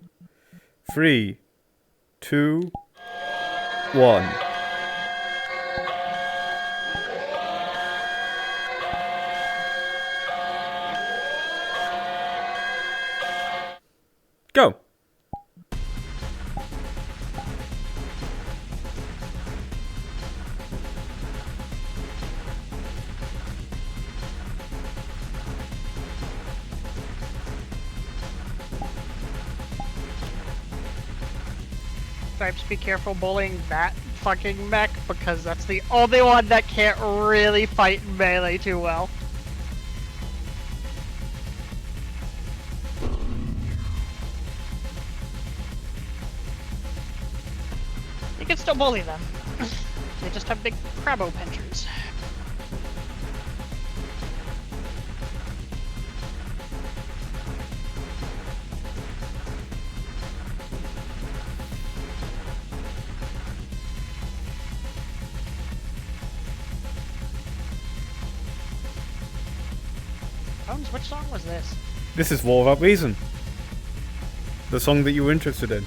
3, 2, 1. Go. Stripes, be careful bullying that fucking mech, because that's the only one that can't really fight melee too well. You can still bully them. They just have big crabbo pinchers. Bones, which song was this? This is War Without Reason. The song that you were interested in.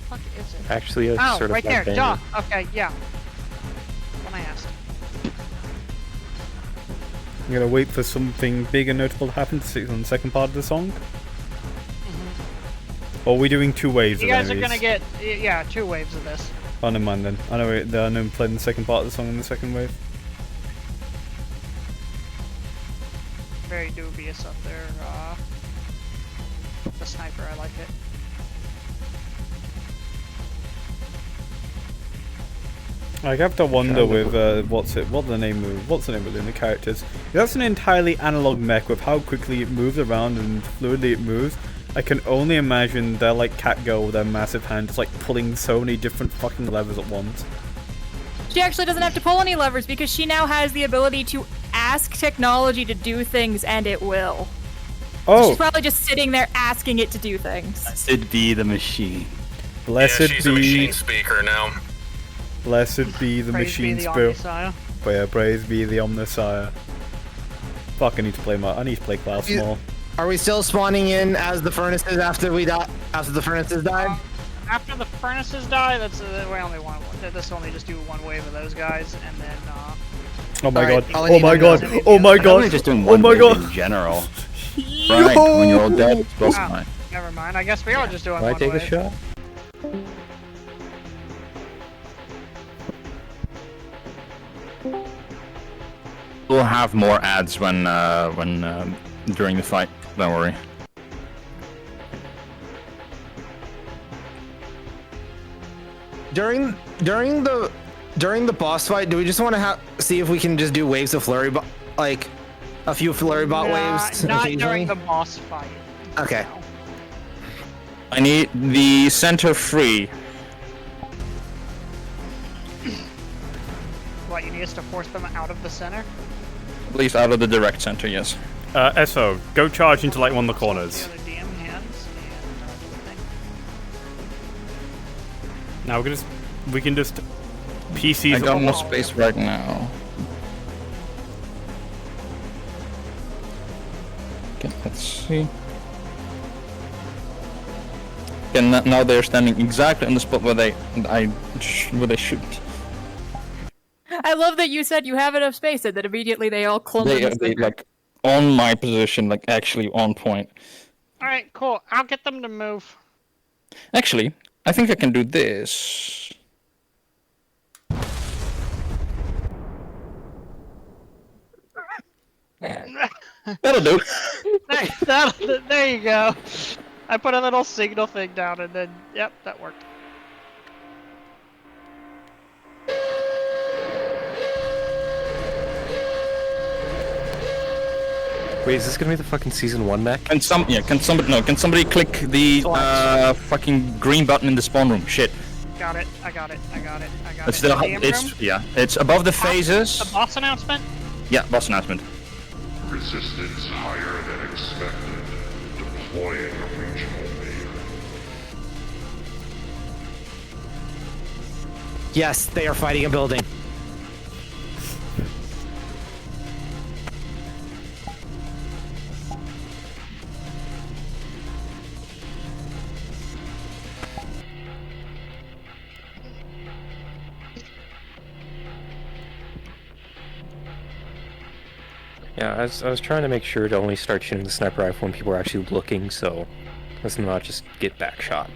What is it? Actually, a oh, sort of right there. band. Duh. Okay, yeah. When I asked. I'm gonna wait for something big and notable to happen to see on the second part of the song. Or are we doing 2 waves You of guys are enemies? gonna get, yeah, 2 waves of this. Oh, never mind then. I know I'm playing the second part of the song in the second wave. Very dubious up there. The sniper, I like it. I have to wonder with what's the name of the characters. If that's an entirely analog mech with how quickly it moves around and fluidly it moves. I can only imagine they're like Catgirl with their massive hand, just like pulling so many different fucking levers at once. She actually doesn't have to pull any levers because she now has the ability to ask technology to do things, and it will. Oh. So she's probably just sitting there asking it to do things. Blessed be the machine. Blessed yeah, she's be a machine speaker now. Blessed be the Praise machine be the spirit. Omnisire. But yeah, praise be the Omnisire. Fuck, I need to play Klaus more. Are we still spawning in as the furnaces after we die? After the furnaces died? After the furnaces die, that's we only want this only just do 1 wave of those guys, and then Oh my god! All I Oh need my to know god! is- Oh my god! We're just doing Oh one my wave god! in general. Right, when you're all dead, it's boss oh, fight. never mind. I guess we are just doing Can I 1 take wave. a shot? We'll have more ads when during the fight. Don't worry. During the boss fight, do we just want to see if we can just do waves of flurry, like a few flurry bot waves? Not occasionally? during the boss fight. Okay. I need the center free. What, you need us to force them out of the center? At least out of the direct center, yes. SO, go charge into like one of the corners. The other DM hands and Now we can just PCs. I got no space right now. Okay, let's see. Okay, now they're standing exactly on the spot where they should. I love that you said you have enough space and then immediately they all clump in the They center. like on my position, like actually on point. Alright, cool. I'll get them to move. Actually, I think I can do this. That'll do. There you go. I put a little signal thing down and then, yep, that worked. Wait, is this gonna be the fucking season 1 mech? Can somebody click the fucking green button in the spawn room? Shit. Got it. I got it. It's The the DM it's room? yeah. It's above the phases. The boss announcement? Yeah, boss announcement. Resistance higher than expected. Deploying a regional mayor. Yes, they are fighting a building. Yeah, I was trying to make sure to only start shooting the sniper rifle when people are actually looking, so let's not just get back shot.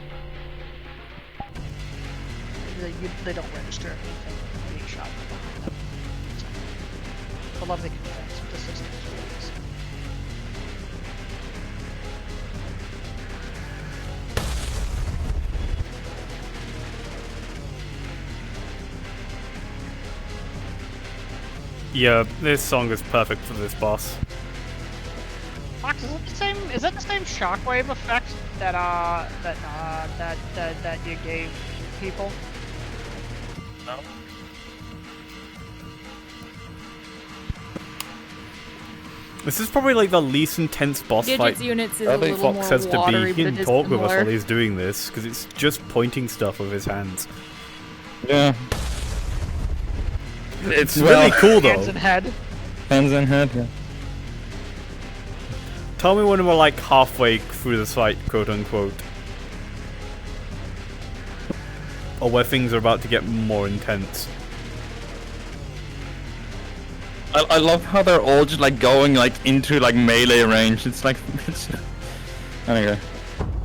They don't register anything being shot behind them. So, I love the conveyance with the systems. Yeah, this song is perfect for this boss. Fox, is it the same shockwave effect that that you gave people? No. This is probably like the least intense boss Digits fight units is I a think little Fox more has to watery, be. He but didn't it is talk with us similar. while he's doing this, because it's just pointing stuff with his hands. Yeah. It's really cool though. Hands and head. Hands and head. Yeah. Tell me when we're like halfway through this fight, quote unquote. Or where things are about to get more intense. I love how they're all just like going like into like melee range. It's like anyway.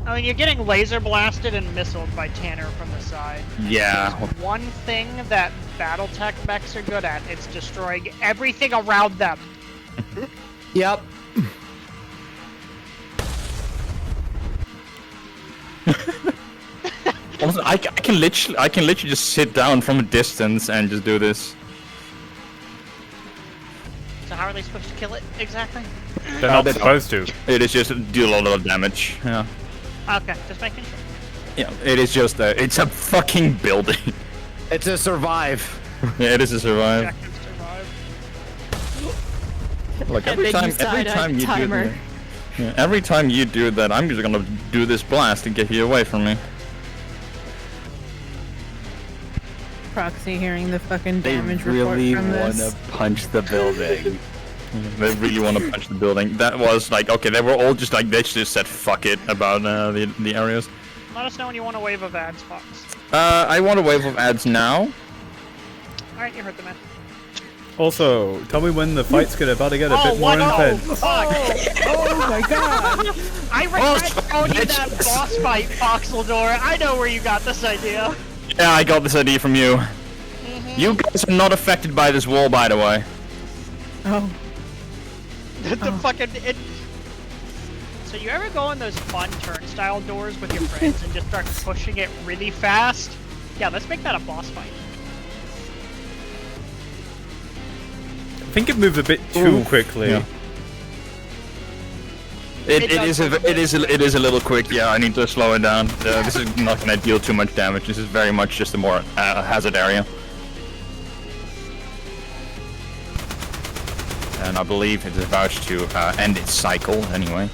I mean, you're getting laser blasted and missiled by Tanner from the side. Yeah. There's one thing that BattleTech mechs are good at, it's destroying everything around them. Yep. Also, I can literally just sit down from a distance and just do this. So how are they supposed to kill it exactly? They're not supposed to. It is just do a lot of damage. Yeah. Okay, just making sure. Yeah. It is just it's a fucking building. It's a survive. Yeah, it is a survive. Objective survive. Look, And every then time you do timer. that, yeah, every time you do that, I'm just gonna do this blast to get you away from me. Proxy hearing the fucking They damage really report from want to this. punch the building. They really want to punch the building. That was like, okay, they were all just like, they just said fuck it about the areas. Let us know when you want a wave of ads, Fox. I want a wave of ads now. Alright, you heard the man. Also, tell me when the fight's about to get a bit more intense. Fuck! Oh my god! I regret throwing you that boss fight, Foxeldor. I know where you got this idea. Yeah, I got this idea from you. You guys are not affected by this wall, by the way. Oh. The fucking... So you ever go in those fun turnstile doors with your friends and just start pushing it really fast? Yeah, let's make that a boss fight. I think it moves a bit too quickly. Yeah. It is a little quick. Yeah, I need to slow it down. This is not gonna deal too much damage. This is very much just a more hazard area. And I believe it's about to end its cycle anyway.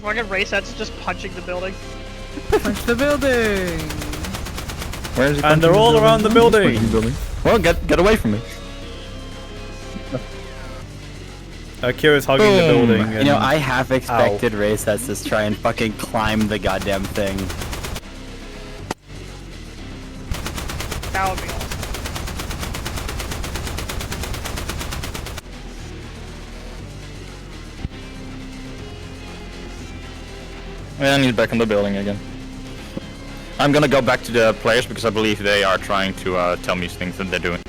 Fucking Racehead's just punching the building. Punch the building! Where is he? And they're all around the building. Well, get away from me. Kira's hugging the Boom. building. You know, and- I half expected race sets to try and fucking climb the goddamn thing. That would be awesome. And he's back in the building again. I'm gonna go back to the players because I believe they are trying to tell me things that they're doing.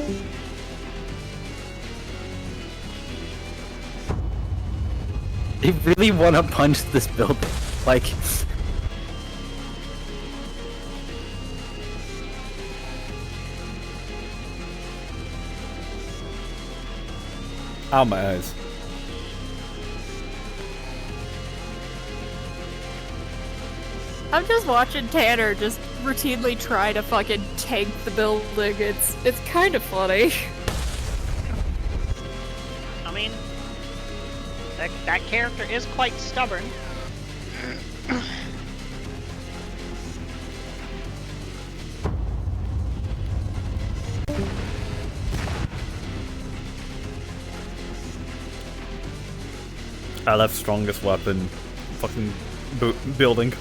They really want to punch this building. Like... Ow, my eyes. I'm just watching Tanner just routinely try to fucking tank the building. It's kind of funny. I mean, that character is quite stubborn. I left strongest weapon. Fucking building.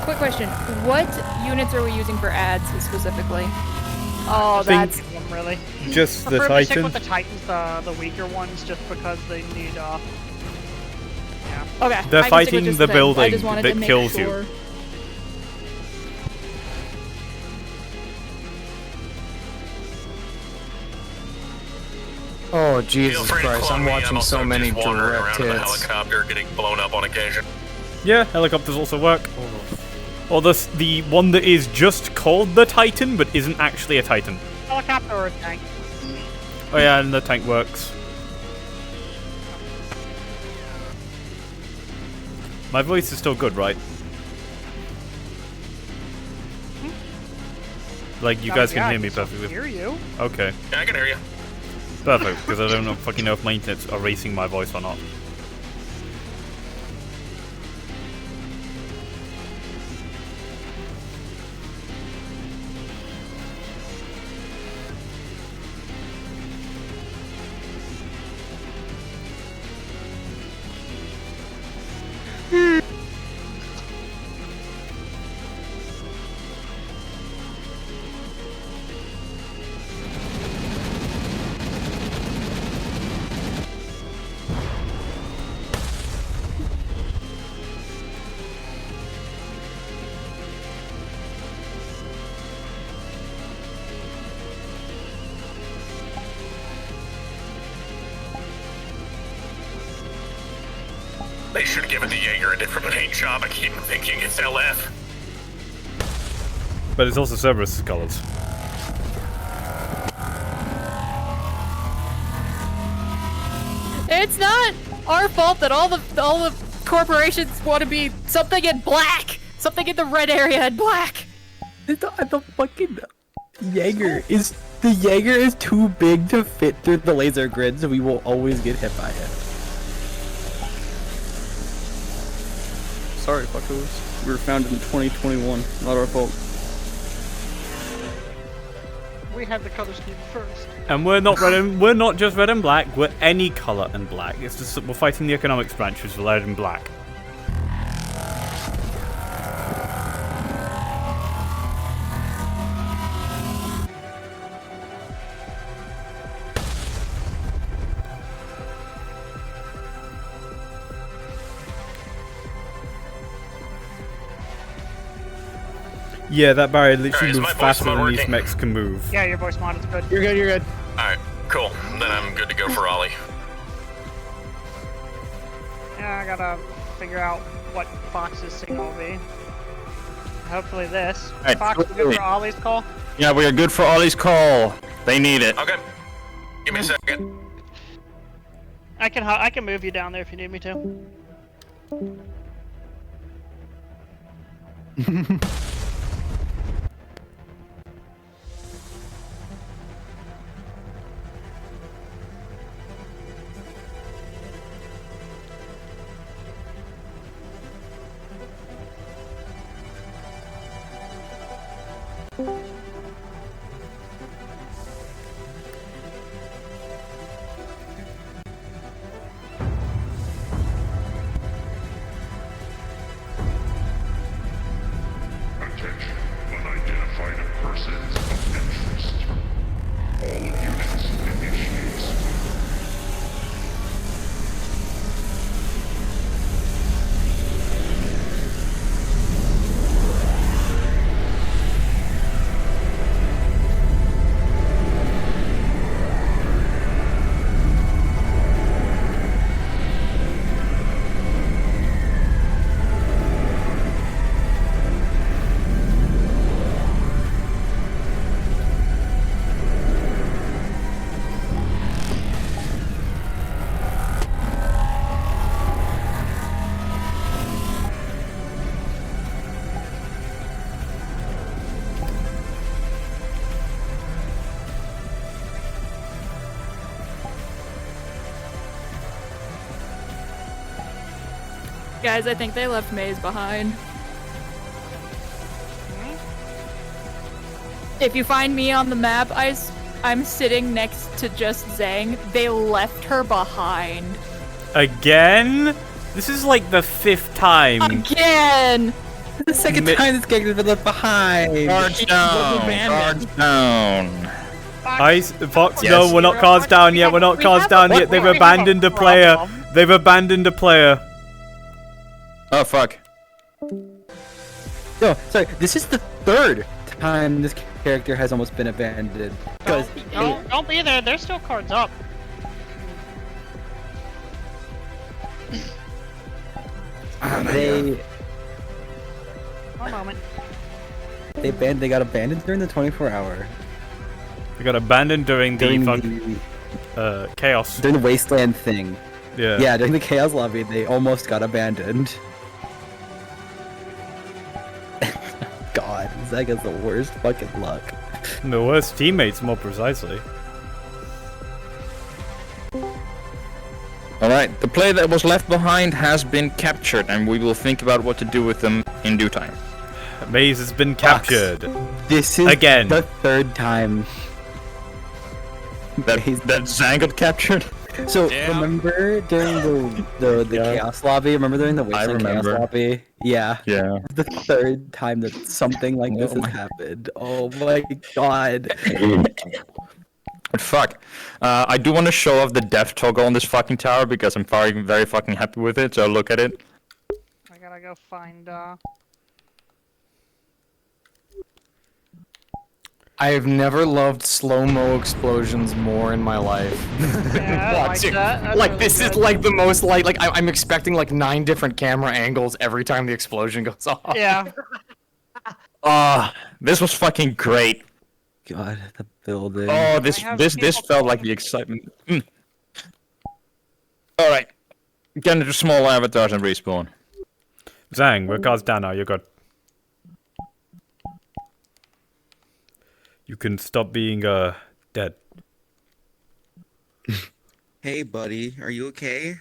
Quick question. What units are we using for ads specifically? Oh, Think- that's... Them, really. Just the Preferably stick Titan? with the Titans, the weaker ones, just because they need, yeah. Okay. They're I can stick with fighting just the thing. I building just wanted that to make kills sure. you. Oh, Feel Jesus free to Christ, clone I'm me, watching also so many just wandering direct around in the hits. helicopter getting blown up on occasion. Yeah, helicopters also work. Or the one that is just called the Titan, but isn't actually a Titan. Helicopter or a tank? Oh yeah, and the tank works. My voice is still good, right? Like, you guys can hear me perfectly. Hear you? Okay. Yeah, I can hear you. Perfect, because I don't know, fucking know if my internet's erasing my voice or not. They should have given the Jaeger a different paint job. I keep thinking it's LF. But it's also Cerberus' colors. It's not our fault that all the corporations want to be something in black, something in the red area in black. The fucking Jaeger is too big to fit through the laser grid, so we will always get hit by it. Sorry, fuckos. We were founded in 2021. Not our fault. We had the color scheme first. And we're not just red and black, we're any color and black. It's just that we're fighting the economics branch, which is red and black. Yeah, that barrier literally moves faster than these mechs can move. Yeah, your voice mod is good. You're good, you're good. Alright, cool. Then I'm good to go for Ollie. Yeah, I gotta figure out what Fox's signal will be. Hopefully this. Alright, Fox, you good for Ollie's call? Yeah, we are good for Ollie's call. They need it. Okay. Give me a second. I can move you down there if you need me to. Guys, I think they left Maze behind. If you find me on the map, I'm sitting next to just Zhang. They left her behind. Again? This is like the 5th time. Again! The second time this character's been left behind. Guards down. Guards down. Fox, no, we're not cards down yet. We're not cards down yet. They've abandoned a player. They've abandoned a player. Oh, fuck. No, sorry. This is the 3rd time this character has almost been abandoned. Because Don't be there. There's still cards up. they One moment. they got abandoned during the 24-hour. They got abandoned during the chaos. During the wasteland thing. Yeah. Yeah, during the chaos lobby, they almost got abandoned. God, Zeg has the worst fucking luck. The worst teammates, more precisely. Alright, the player that was left behind has been captured, and we will think about what to do with them in due time. Maze has been captured. This is again the 3rd time that Zhang got captured. So remember during the chaos lobby? Remember during the wasteland chaos lobby? Yeah. Yeah. The 3rd time that something like this has happened. Oh my god. But fuck. I do want to show off the death toggle on this fucking tower because I'm very fucking happy with it. So look at it. I gotta go find. I have never loved slow-mo explosions more in my life. Yeah, I like that. That's like really this is good. like the most like I'm expecting like 9 different camera angles every time the explosion goes off. Yeah. This was fucking great. God, the building. Oh, this felt like the excitement. All right, get into small avatars and respawn. Zhang, we're cards down now. You're good. You can stop being dead. Hey, buddy, are you okay?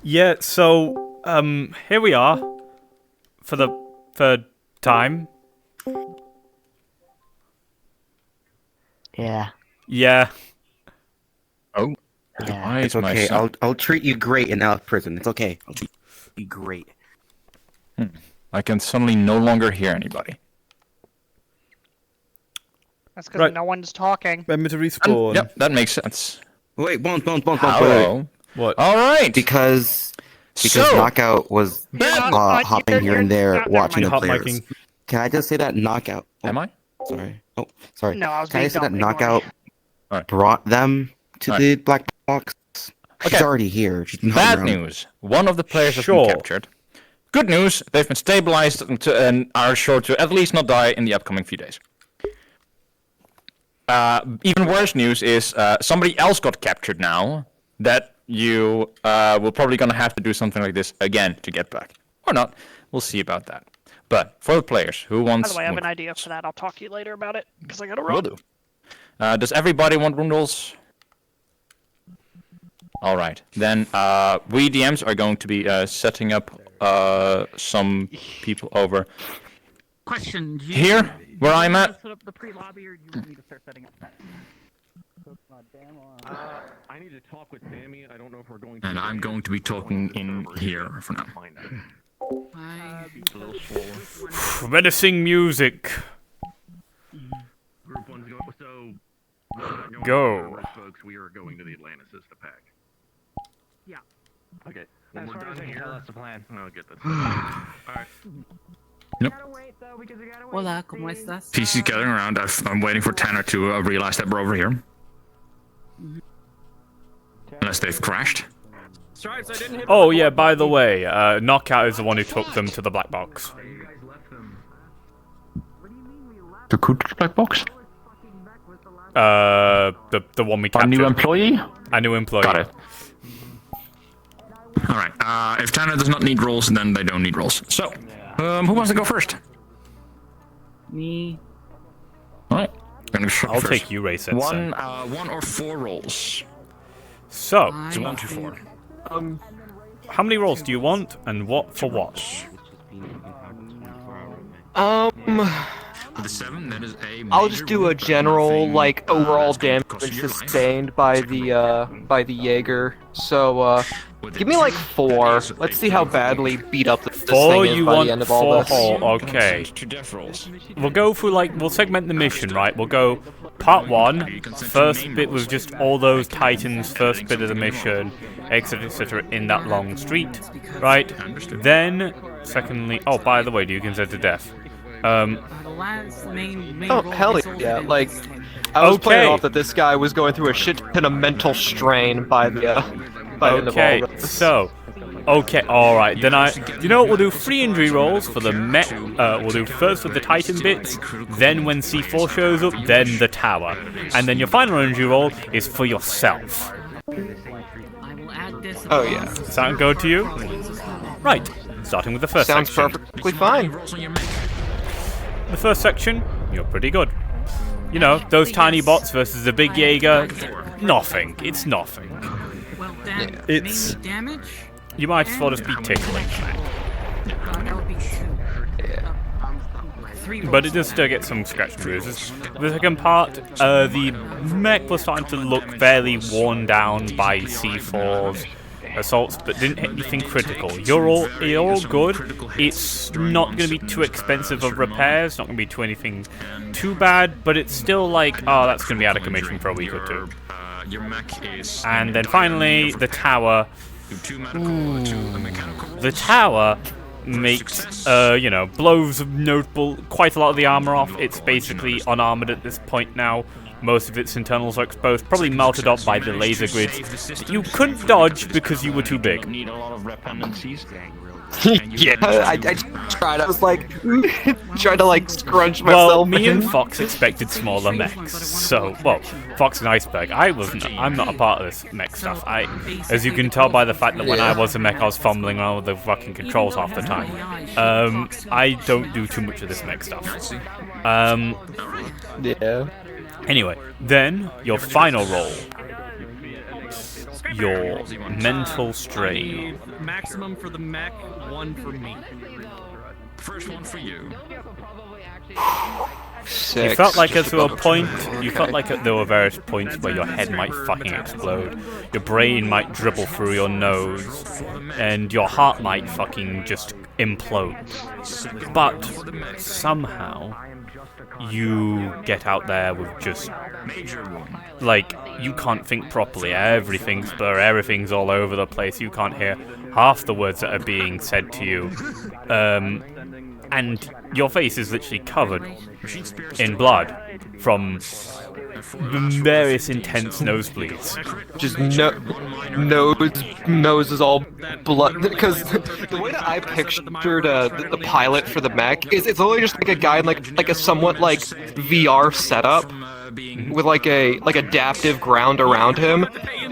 Yeah. So here we are for the 3rd time. Yeah. Yeah. Oh. Yeah. It's okay. I'll treat you great in out of prison. It's okay. I'll treat you great. I can suddenly no longer hear anybody. That's because no one's talking. Remember to respawn. Yep, that makes sense. Wait, bones. Hello. What? All right. Because So- Knockout was hopping here and there, watching the Hot players. micing. Can I just say that Knockout? Am I? Sorry. Oh, sorry. No, I was Can I being say that dumb. Knockout Alright. brought them to Alright. the black box? She's Okay. already here. She's not Bad around. news. One of the players has Sure. been captured. Good news. They've been stabilized and are sure to at least not die in the upcoming few days. Even worse news is somebody else got captured now that you will probably gonna have to do something like this again to get back. Or not. We'll see about that. But for the players who By wants... the way, I have an idea for that. I'll talk to you later about it because I gotta Will run. do. Does everybody want room rolls? Alright. Then we DMs are going to be setting up some people over Question. Do you, here, where I'm at. Set up the pre-lobby, or do you want me to start setting up? I need to talk with Sammy. I don't know if we're going to. And I'm going to be talking in here for now. Menacing music. Group one's going. So. Go. Folks, we are going to the Atlantis to pack. Yeah. Okay. When we're done here, tell us the plan. I'll get this. Alright. Nope. Hola, ¿cómo estás? PC's gathering around. I'm waiting for Tanner to realize that we're over here. Unless they've crashed. Oh yeah. By the way, Knockout is the one who took them to the black box. The black box? The one we captured. A new employee? A new employee. Got it. Alright, if Tanner does not need rolls, then they don't need rolls. So, who wants to go first? Me. Alright. I'll take you, Racer. One or 4 rolls. So, 1, 2, 4. How many rolls do you want, and what for what? The 7, that is a I'll just do a general, like, overall damage sustained by the Jaeger. So, give me like 4. Let's see how badly beat up this thing is by the end of all this. Okay. We'll go through, like, we'll segment the mission, right? We'll go part 1, first bit with just all those titans, first bit of the mission, etc., in that long street, right? Then, secondly, oh, by the way, do you consent to death? Oh, hell yeah, like, I was playing off that this guy was going through a shit ton of mental strain by the end of all this. So, okay, alright, then you know what, we'll do 3 injury rolls for the mech, we'll do first with the Titan bits, then when C4 shows up, then the tower. And then your final injury roll is for yourself. Oh yeah. Sound good to you? Right, starting with the first section. Sounds perfectly fine. The first section, you're pretty good. You know, those tiny bots versus the big Jaeger, nothing. It's nothing. It's... You might as well just be tickling. But it does still get some scratch and bruises. The second part, the mech was starting to look fairly worn down by C4's assaults, but didn't hit anything critical. You're all good. It's not going to be too expensive of repairs, not going to be anything too bad, but it's still like, oh, that's going to be out of commission for a week or 2. And then finally, the tower. The tower makes, you know, blows notable quite a lot of the armor off. It's basically unarmored at this point now. Most of its internals are exposed, probably melted up by the laser grids that you couldn't dodge because you were too big. Yeah, I tried. I was like, trying to like scrunch myself. Well, me and Fox expected smaller mechs, so Fox and Iceberg. I'm not a part of this mech stuff. As you can tell by the fact that when I was a mech, I was fumbling around with the fucking controls half the time. I don't do too much of this mech stuff. Yeah. Anyway, then your final roll. Your mental strain. Maximum for the mech, 1 for me. First one for you. 6. You felt like there were various points where your head might fucking explode, your brain might dribble through your nose, and your heart might fucking just implode. But somehow you get out there with just like you can't think properly. Everything's blur, everything's all over the place. You can't hear half the words that are being said to you, and your face is literally covered in blood from various intense nosebleeds. Just nose is all blood. Because the way that I pictured the pilot for the mech is it's only just like a guy in like a somewhat like VR setup with like a adaptive ground around him.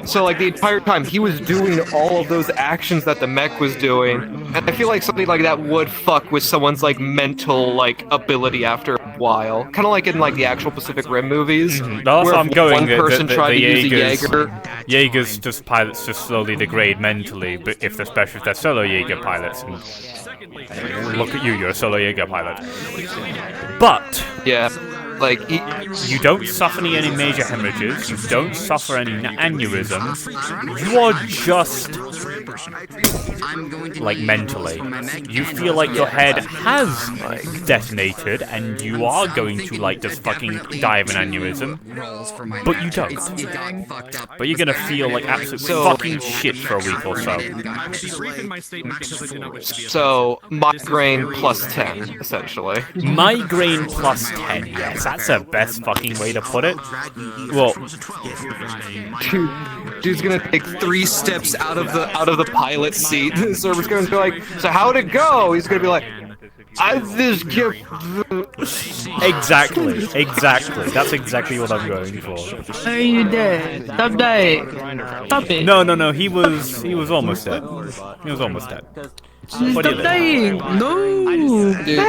So like the entire time he was doing all of those actions that the mech was doing, and I feel like something like that would fuck with someone's like mental like ability after a while, kind of like in like the actual Pacific Rim movies. That's where how I'm going. One person tried to use a Jaeger. Jaegers just pilots just slowly degrade mentally, but if they're solo Jaeger pilots, and look at you, you're a solo Jaeger pilot. But yeah. Like, you don't suffer any major hemorrhages, you don't suffer any aneurysms, you are just, like, mentally. You feel like your head has detonated, and you are going to, like, just fucking die of an aneurysm, but you don't. But you're gonna feel like absolute fucking shit for a week or so. So, migraine plus 10, essentially. Migraine plus 10, yes. That's the best fucking way to put it. Well, dude's gonna take 3 steps out of the pilot seat. The server's gonna be like, "So how'd it go?" He's gonna be like, "I just kept." Exactly. That's exactly what I'm going for. Are you dead? Stop dying. Stop it. No. He was almost dead. He was almost dead. Stop dying. No. Dude.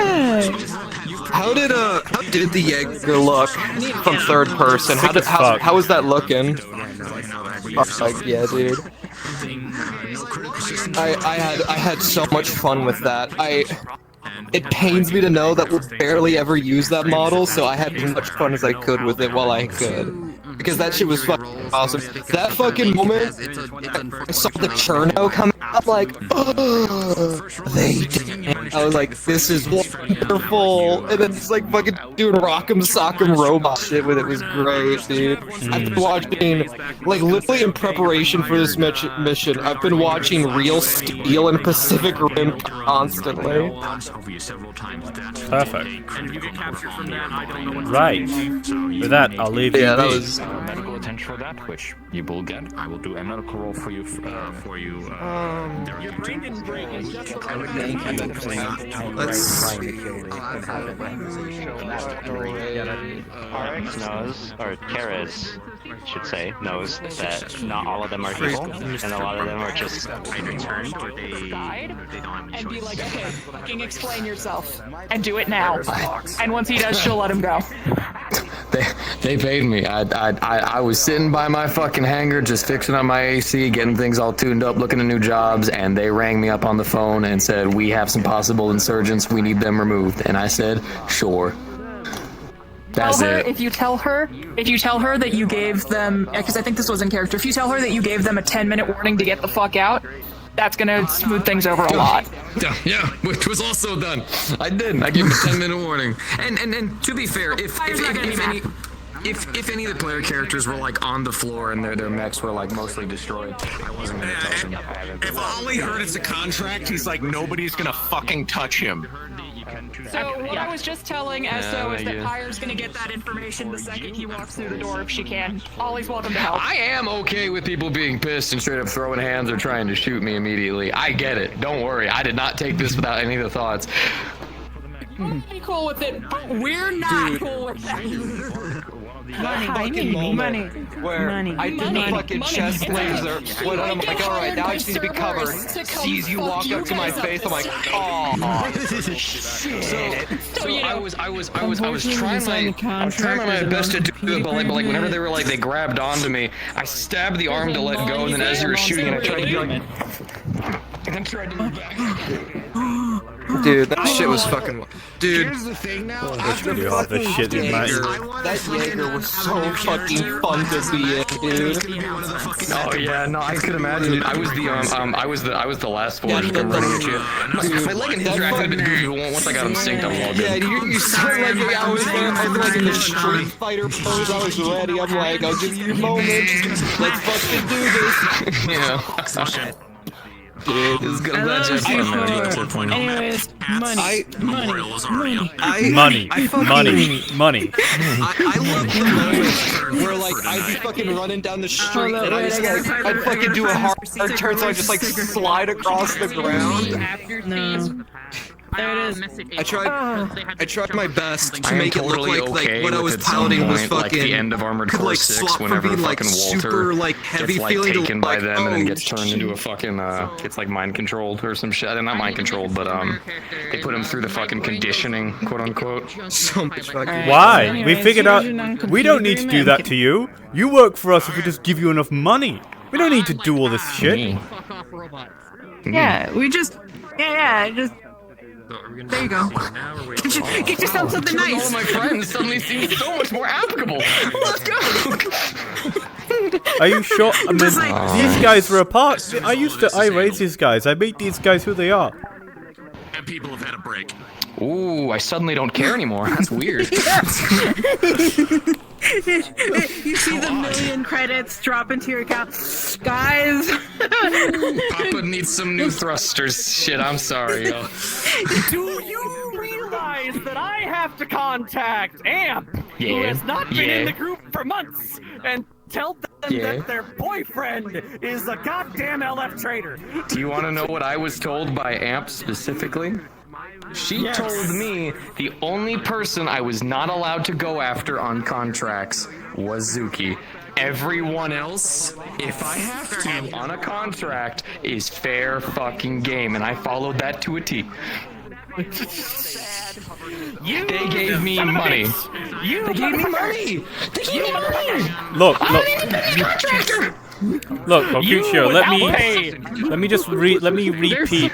How did the Jaeger look from third person? How was that looking? Yeah, dude. I had so much fun with that. It pains me to know that we'll barely ever use that model, so I had as much fun as I could with it while I could. Because that shit was fucking awesome. That fucking moment, I saw the Cherno come out, like, oh, they did it. I was like, this is wonderful. And then just like fucking doing rock'em sock'em robot shit with it was great, dude. I've been watching, like, literally in preparation for this mission, I've been watching Real Steel and Pacific Rim constantly. Perfect. Right. With that, I'll leave you. Yeah, that was medical attention for that, which you will get. I will do a medical roll for you. Your brain didn't break. It's just let's. RX knows, or Karis should say, knows that not all of them are evil, and a lot of them are just Guide and be like, okay, fucking explain yourself, and do it now. And once he does, she'll let him go. They paid me. I was sitting by my fucking hangar, just fixing up my AC, getting things all tuned up, looking at new jobs, and they rang me up on the phone and said, we have some possible insurgents, we need them removed. And I said, sure. That's it. If you tell her that you gave them, because I think this was in character, if you tell her that you gave them a 10-minute warning to get the fuck out, that's gonna smooth things over a lot. Yeah, which was also done. I did. I gave him a 10-minute warning. And to be fair, if any of the player characters were like on the floor and their mechs were like mostly destroyed, I wasn't gonna touch them. If Ollie heard it's a contract, he's like, nobody's gonna fucking touch him. So what I was just telling Esso is that Pyre's gonna get that information the second he walks through the door if she can. Ollie's welcome to help. I am okay with people being pissed and straight up throwing hands or trying to shoot me immediately. I get it. Don't worry. I did not take this without any of the thoughts. You're pretty cool with it, but we're not cool with that. Money. Where I did the fucking chest laser. When I'm like, all right, now I just need to be covered. Sees you walk up to my face. I'm like, oh. So I was trying my best to do it, but like whenever they were like they grabbed onto me, I stabbed the arm to let go, and then as they were shooting, I tried to be like, and then tried to move back. Dude, that shit was fucking. Dude, here's the thing now. The shit in my that Jaeger was so fucking fun to be in, dude. Oh yeah, no, I could imagine. I was the last forge to come running at you. My leg and interaction had been goofy, but once I got him synced, I was all good. Yeah, you sound like I was there. I was like in the Street Fighter pose. I was ready. I'm like, I'll give you your moment. Let's fucking do this. Yeah. Dude, this is gonna glad you Anyways, money. I love the moments where like I'd be fucking running down the street and I'd fucking do a hard turn, so I just like slide across the ground. No. There it is. I tried my best to I am make it look totally like okay what I was with at some piloting was point, like fucking the end of Armored Core 6 whenever being, fucking Walter super like heavy gets like feeling taken to, by like, them and then oh, gets turned into a fucking gets like mind controlled or some shit. Not mind controlled, but they put him through the fucking conditioning, quote unquote. So much fucking. Why? We figured out we don't need to do that to you. You work for us if we just give you enough money. We don't need to do all this shit. Yeah, we just. Just. There you go. Get yourself something nice. All of my friends suddenly seem so much more applicable. Let's go. Are you sure? I mean, these guys were a part. I raised these guys. I made these guys who they are. And people have had a break. Ooh, I suddenly don't care anymore. That's weird. You see the million credits drop into your account. Guys. Papa needs some new thrusters. Shit, I'm sorry, yo. Do you realize that I have to contact Amp, who Yeah, has not been yeah. in the group for months, and tell them that their boyfriend is a goddamn LF traitor? Do you want to know what I was told by Amp specifically? She told me the only person I was not allowed to go after on contracts was Zuki. Everyone else, if I have to, on a contract, is fair fucking game, and I followed that to a T. They gave me money. They gave me money. Look. Look, Okucho, let me just let me repeat.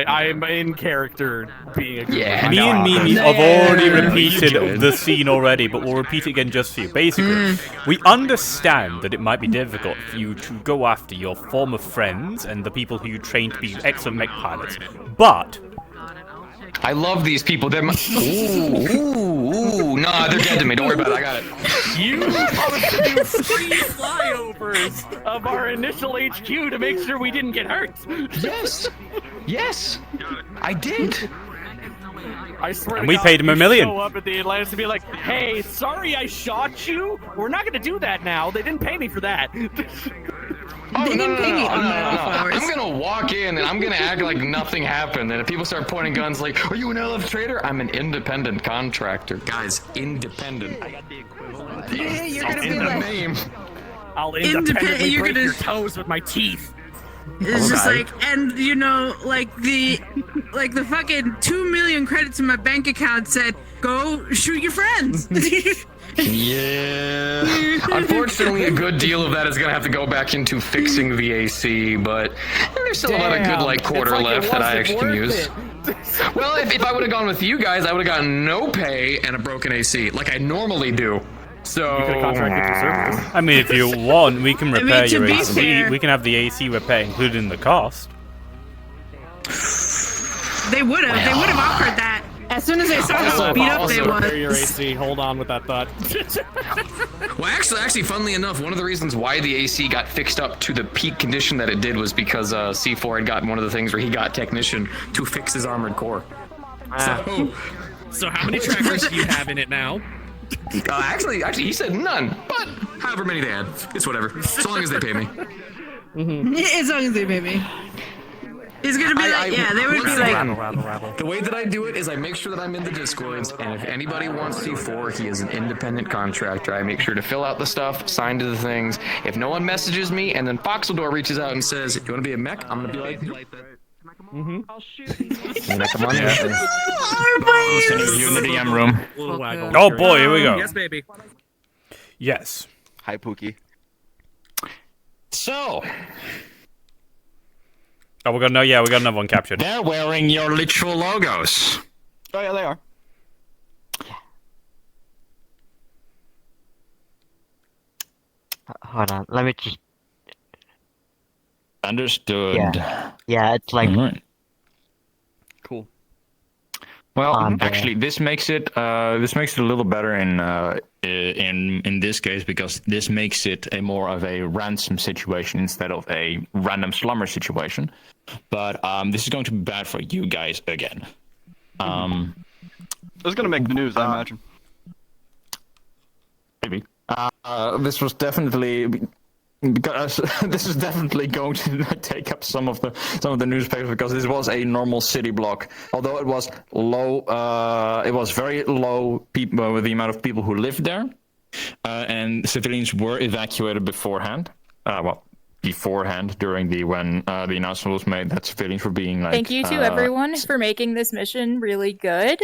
I'm in character being a Me and Mimi have already repeated the scene already, but we'll repeat it again just for you. Basically, we understand that it might be difficult for you to go after your former friends and the people who you trained to be excellent mech pilots, but I love these people. They're my... Nah, they're dead to me. Don't worry about it. I got it. You supposed to do free flyovers of our initial HQ to make sure we didn't get hurt. Yes, I did. I swear And to we God, paid him $1 million. Show up at the Atlantis to be like, hey, sorry I shot you. We're not going to do that now. They didn't pay me for that. Oh, no. I'm gonna walk in and I'm gonna act like nothing happened. And if people start pointing guns like, are you an LF trader? I'm an independent contractor. Guys, independent. Yeah, you're gonna be in the like... name. I'll independently you're break gonna- your toes with my teeth. It's just like, and you know, like the fucking 2 million credits in my bank account said, go shoot your friends. Yeah. Unfortunately, a good deal of that is gonna have to go back into fixing the AC, but there's still about a good like quarter left that I actually can use. Well, if I would have gone with you guys, I would have gotten no pay and a broken AC, like I normally do. So You could have contracted your service. I mean, if you want, we can repair to your be AC. fair- We can have the AC repair included in the cost. They would have offered that. As soon as they saw how beat up they repair your was. AC. Hold on with that thought. Well, actually, funnily enough, one of the reasons why the AC got fixed up to the peak condition that it did was because C4 had gotten one of the things where he got technician to fix his armored core. So how many trackers do you have in it now? Actually, he said none, but however many they had, it's whatever. As long as they pay me. As long as they pay me. It's gonna be like, yeah, they would be like... The way that I do it is I make sure that I'm in the Discords, and if anybody wants C4, he is an independent contractor. I make sure to fill out the stuff, sign to the things. If no one messages me, and then Foxeldor reaches out and says, "Do you want to be a mech?" I'm gonna be like, Mm-hmm. come on in. Sending you in the DM room. Oh boy, here we go. Yes, baby. Yes. Hi, Pookie. So, Oh, we got another one captured. they're wearing your literal logos. Oh yeah, they are. Hold on, let me just... Understood. Yeah, it's like... Alright. Cool. Well, actually, this makes it a little better in this case, because this makes it a more of a ransom situation instead of a random slumber situation. But this is going to be bad for you guys again. It's gonna make the news, I imagine. Maybe. This was definitely because this is definitely going to take up some of the newspapers, because this was a normal city block. Although it was low, it was very low people with the amount of people who lived there, and civilians were evacuated beforehand. Beforehand during when the announcement was made that civilians were being like. Thank you to everyone for making this mission really good.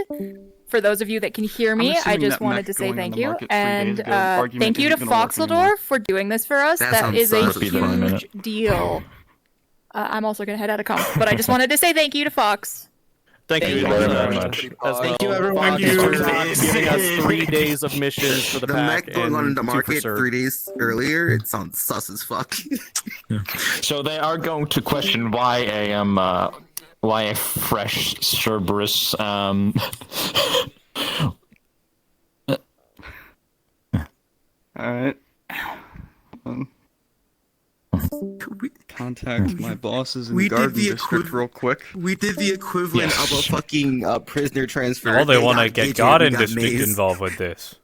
For those of you that can hear me, I just wanted to say thank you. And thank you to Foxeldor for doing this for us. That is a huge deal. I'm also going to head out of comp, but I just wanted to say thank you to Fox. Thank you very much. Thank you, everyone. Thank you for giving us 3 days of missions for the pack. mech going on in the and 2 for market serve. 3 days earlier, it sounds sus as fuck. So they are going to question why a fresh Cerberus Alright. Contact my bosses in the Garden District real quick. We did the equivalent of a fucking prisoner transfer. Oh, they want to got get Gidget, Garden we got District Maze. involved with this.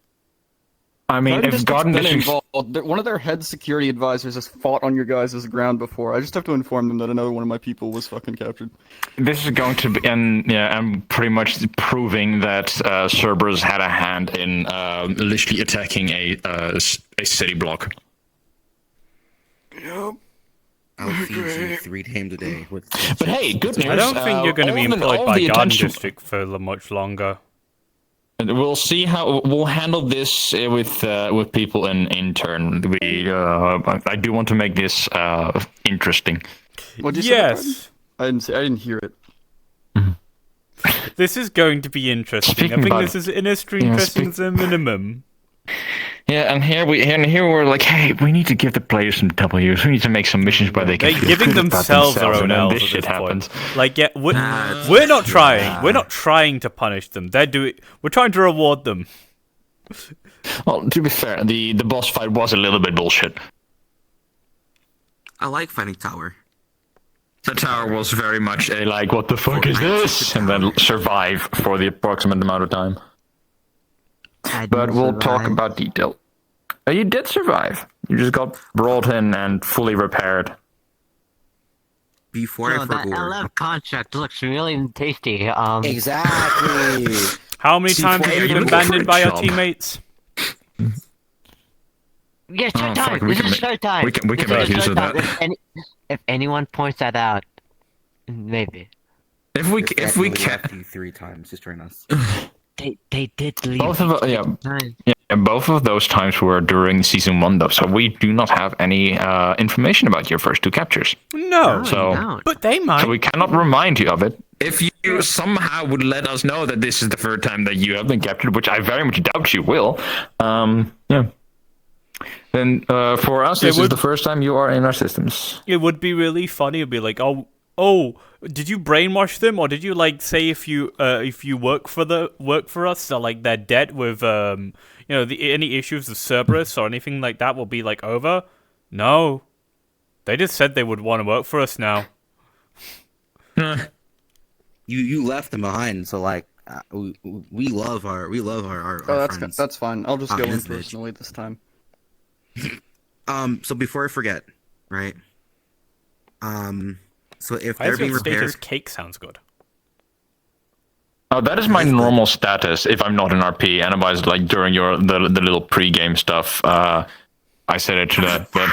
I mean, if Garden been District's involved, one of their head security advisors has fought on your guys' ground before. I just have to inform them that another one of my people was fucking captured. This is going to be, and yeah, I'm pretty much proving that Cerberus had a hand in literally attacking a city block. Yep. I'll feed you 3 times a day. But hey, good news. I don't think you're going to be all employed the by Garden attention- District for much longer. we'll see how we'll handle this with people in turn. I do want to make this interesting. What'd you Yes. say? I didn't hear it. This is going to be interesting. I think this is interesting as a minimum. Yeah, and here we're like, hey, we need to give the players some W's. We need to make some missions where they can. They're giving themselves their own L's this at shit this point. happens. Like, yeah, we're not trying. We're not trying to punish them. We're trying to reward them. Well, to be fair, the boss fight was a little bit bullshit. I like fighting tower. The tower was very much a like, what the fuck is this? And then survive for the approximate amount of time. But we'll talk about detail. You did survive. You just got brought in and fully repaired. Before I that forgot. LF contract looks really tasty. Exactly. How many times have you been abandoned by your teammates? Yeah, showtime. This is showtime. We can make use of that. If anyone points that out, maybe. If we left you 3 times, just join us. They did leave. Both of those times were during season 1, though, so we do not have any information about your first 2 captures. No, but they might. So we cannot remind you of it. If you somehow would let us know that this is the third time that you have been captured, which I very much doubt you will, then for us, this is the first time you are in our systems. It would be really funny. It'd be like, oh, did you brainwash them, or did you like say if you work for us, so like their debt with any issues with Cerberus or anything like that will be like over? No, they just said they would want to work for us now. You left them behind, so like we love our friends. That's fine. I'll just go in personally this time. So before I forget, right? So if Why they're is your being repaired, status cake sounds good. Oh, that is my normal status if I'm not in RP. And otherwise, like during the little pre-game stuff, I set it to that. But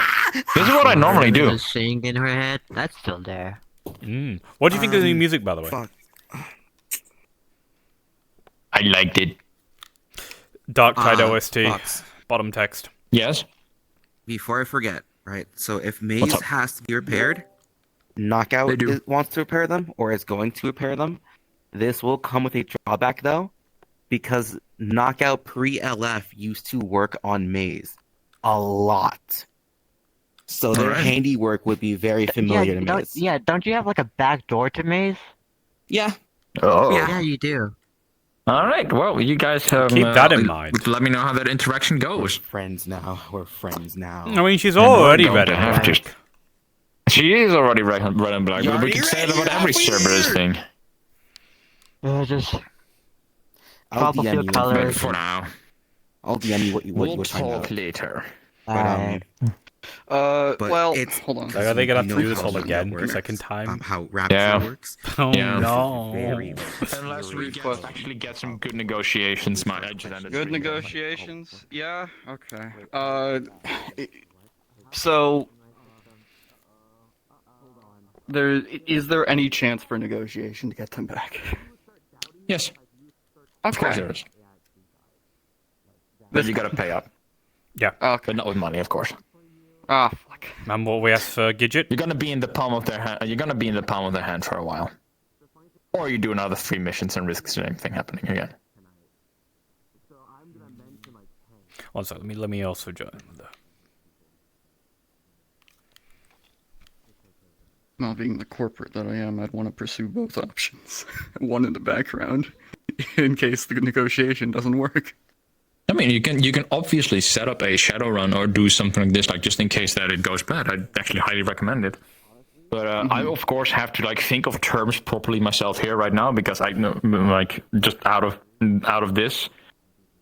this is what I normally do. Singing in her head, that's still there. What do you think of the music, by the way? I liked it. Dark Tide OST, bottom text. Yes. Before I forget, right? So if Maze has to be repaired, Knockout wants to repair them, or is going to repair them. This will come with a drawback, though, because Knockout pre-LF used to work on Maze a lot. So their handiwork would be very familiar to Maze. Don't you have like a back door to Maze? Yeah. Oh. Yeah, you do. All right. Well, you guys have keep that in mind. Let me know how that interaction goes. Friends now. We're friends now. I mean, she's already red and black. She is already red and black. But we can say that about every Cerberus thing. Just I'll DM you colors. For now. I'll DM you what you We'll talk later. But, well, hold on. Are they gonna have to do this all again the second time? How Rapture works? Oh no! Unless we actually get some good negotiations, Good negotiations? Yeah. Okay. So, is there any chance for negotiation to get them back? Yes. Okay. Of course there is. But you gotta pay up. Yeah. Okay. But not with money, of course. Ah, fuck. Remember what we asked for Gidget? You're gonna be in the palm of their hand. You're gonna be in the palm of their hand for a while, or you do another 3 missions and risk the same thing happening again. One second. Let me also join. Not being the corporate that I am, I'd want to pursue both options. One in the background, in case the negotiation doesn't work. I mean, you can obviously set up a shadow run or do something like this, like just in case that it goes bad. I'd actually highly recommend it. But I of course have to like think of terms properly myself here right now because I know like just out of this,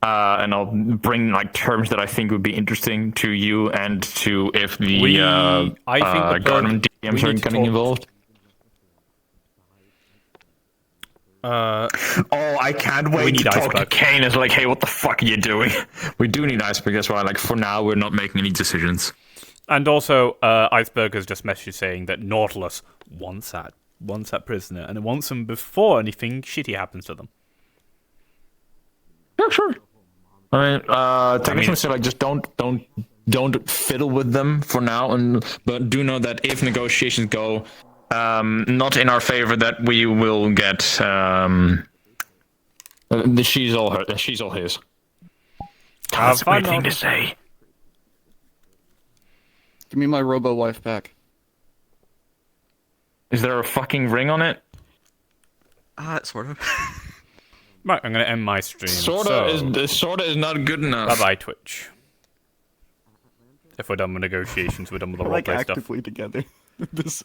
and I'll bring like terms that I think would be interesting to you and to if the government DMs are getting involved. I can't wait to talk to Kane. It's like, hey, what the fuck are you doing? We do need Iceberg. That's why, like, for now, we're not making any decisions. And also, Iceberg has just messaged saying that Nautilus wants that prisoner, and it wants them before anything shitty happens to them. Yeah, sure. I mean, technically, say like just don't fiddle with them for now, but do know that if negotiations go not in our favor, that we will get she's all his. That's a great thing to say. Give me my robo wife back. Is there a fucking ring on it? Sort of. Right, I'm gonna end my stream. Sorta is not good enough. Bye bye, Twitch. If we're done with negotiations, we're done with the We're like roleplay stuff. actively together. This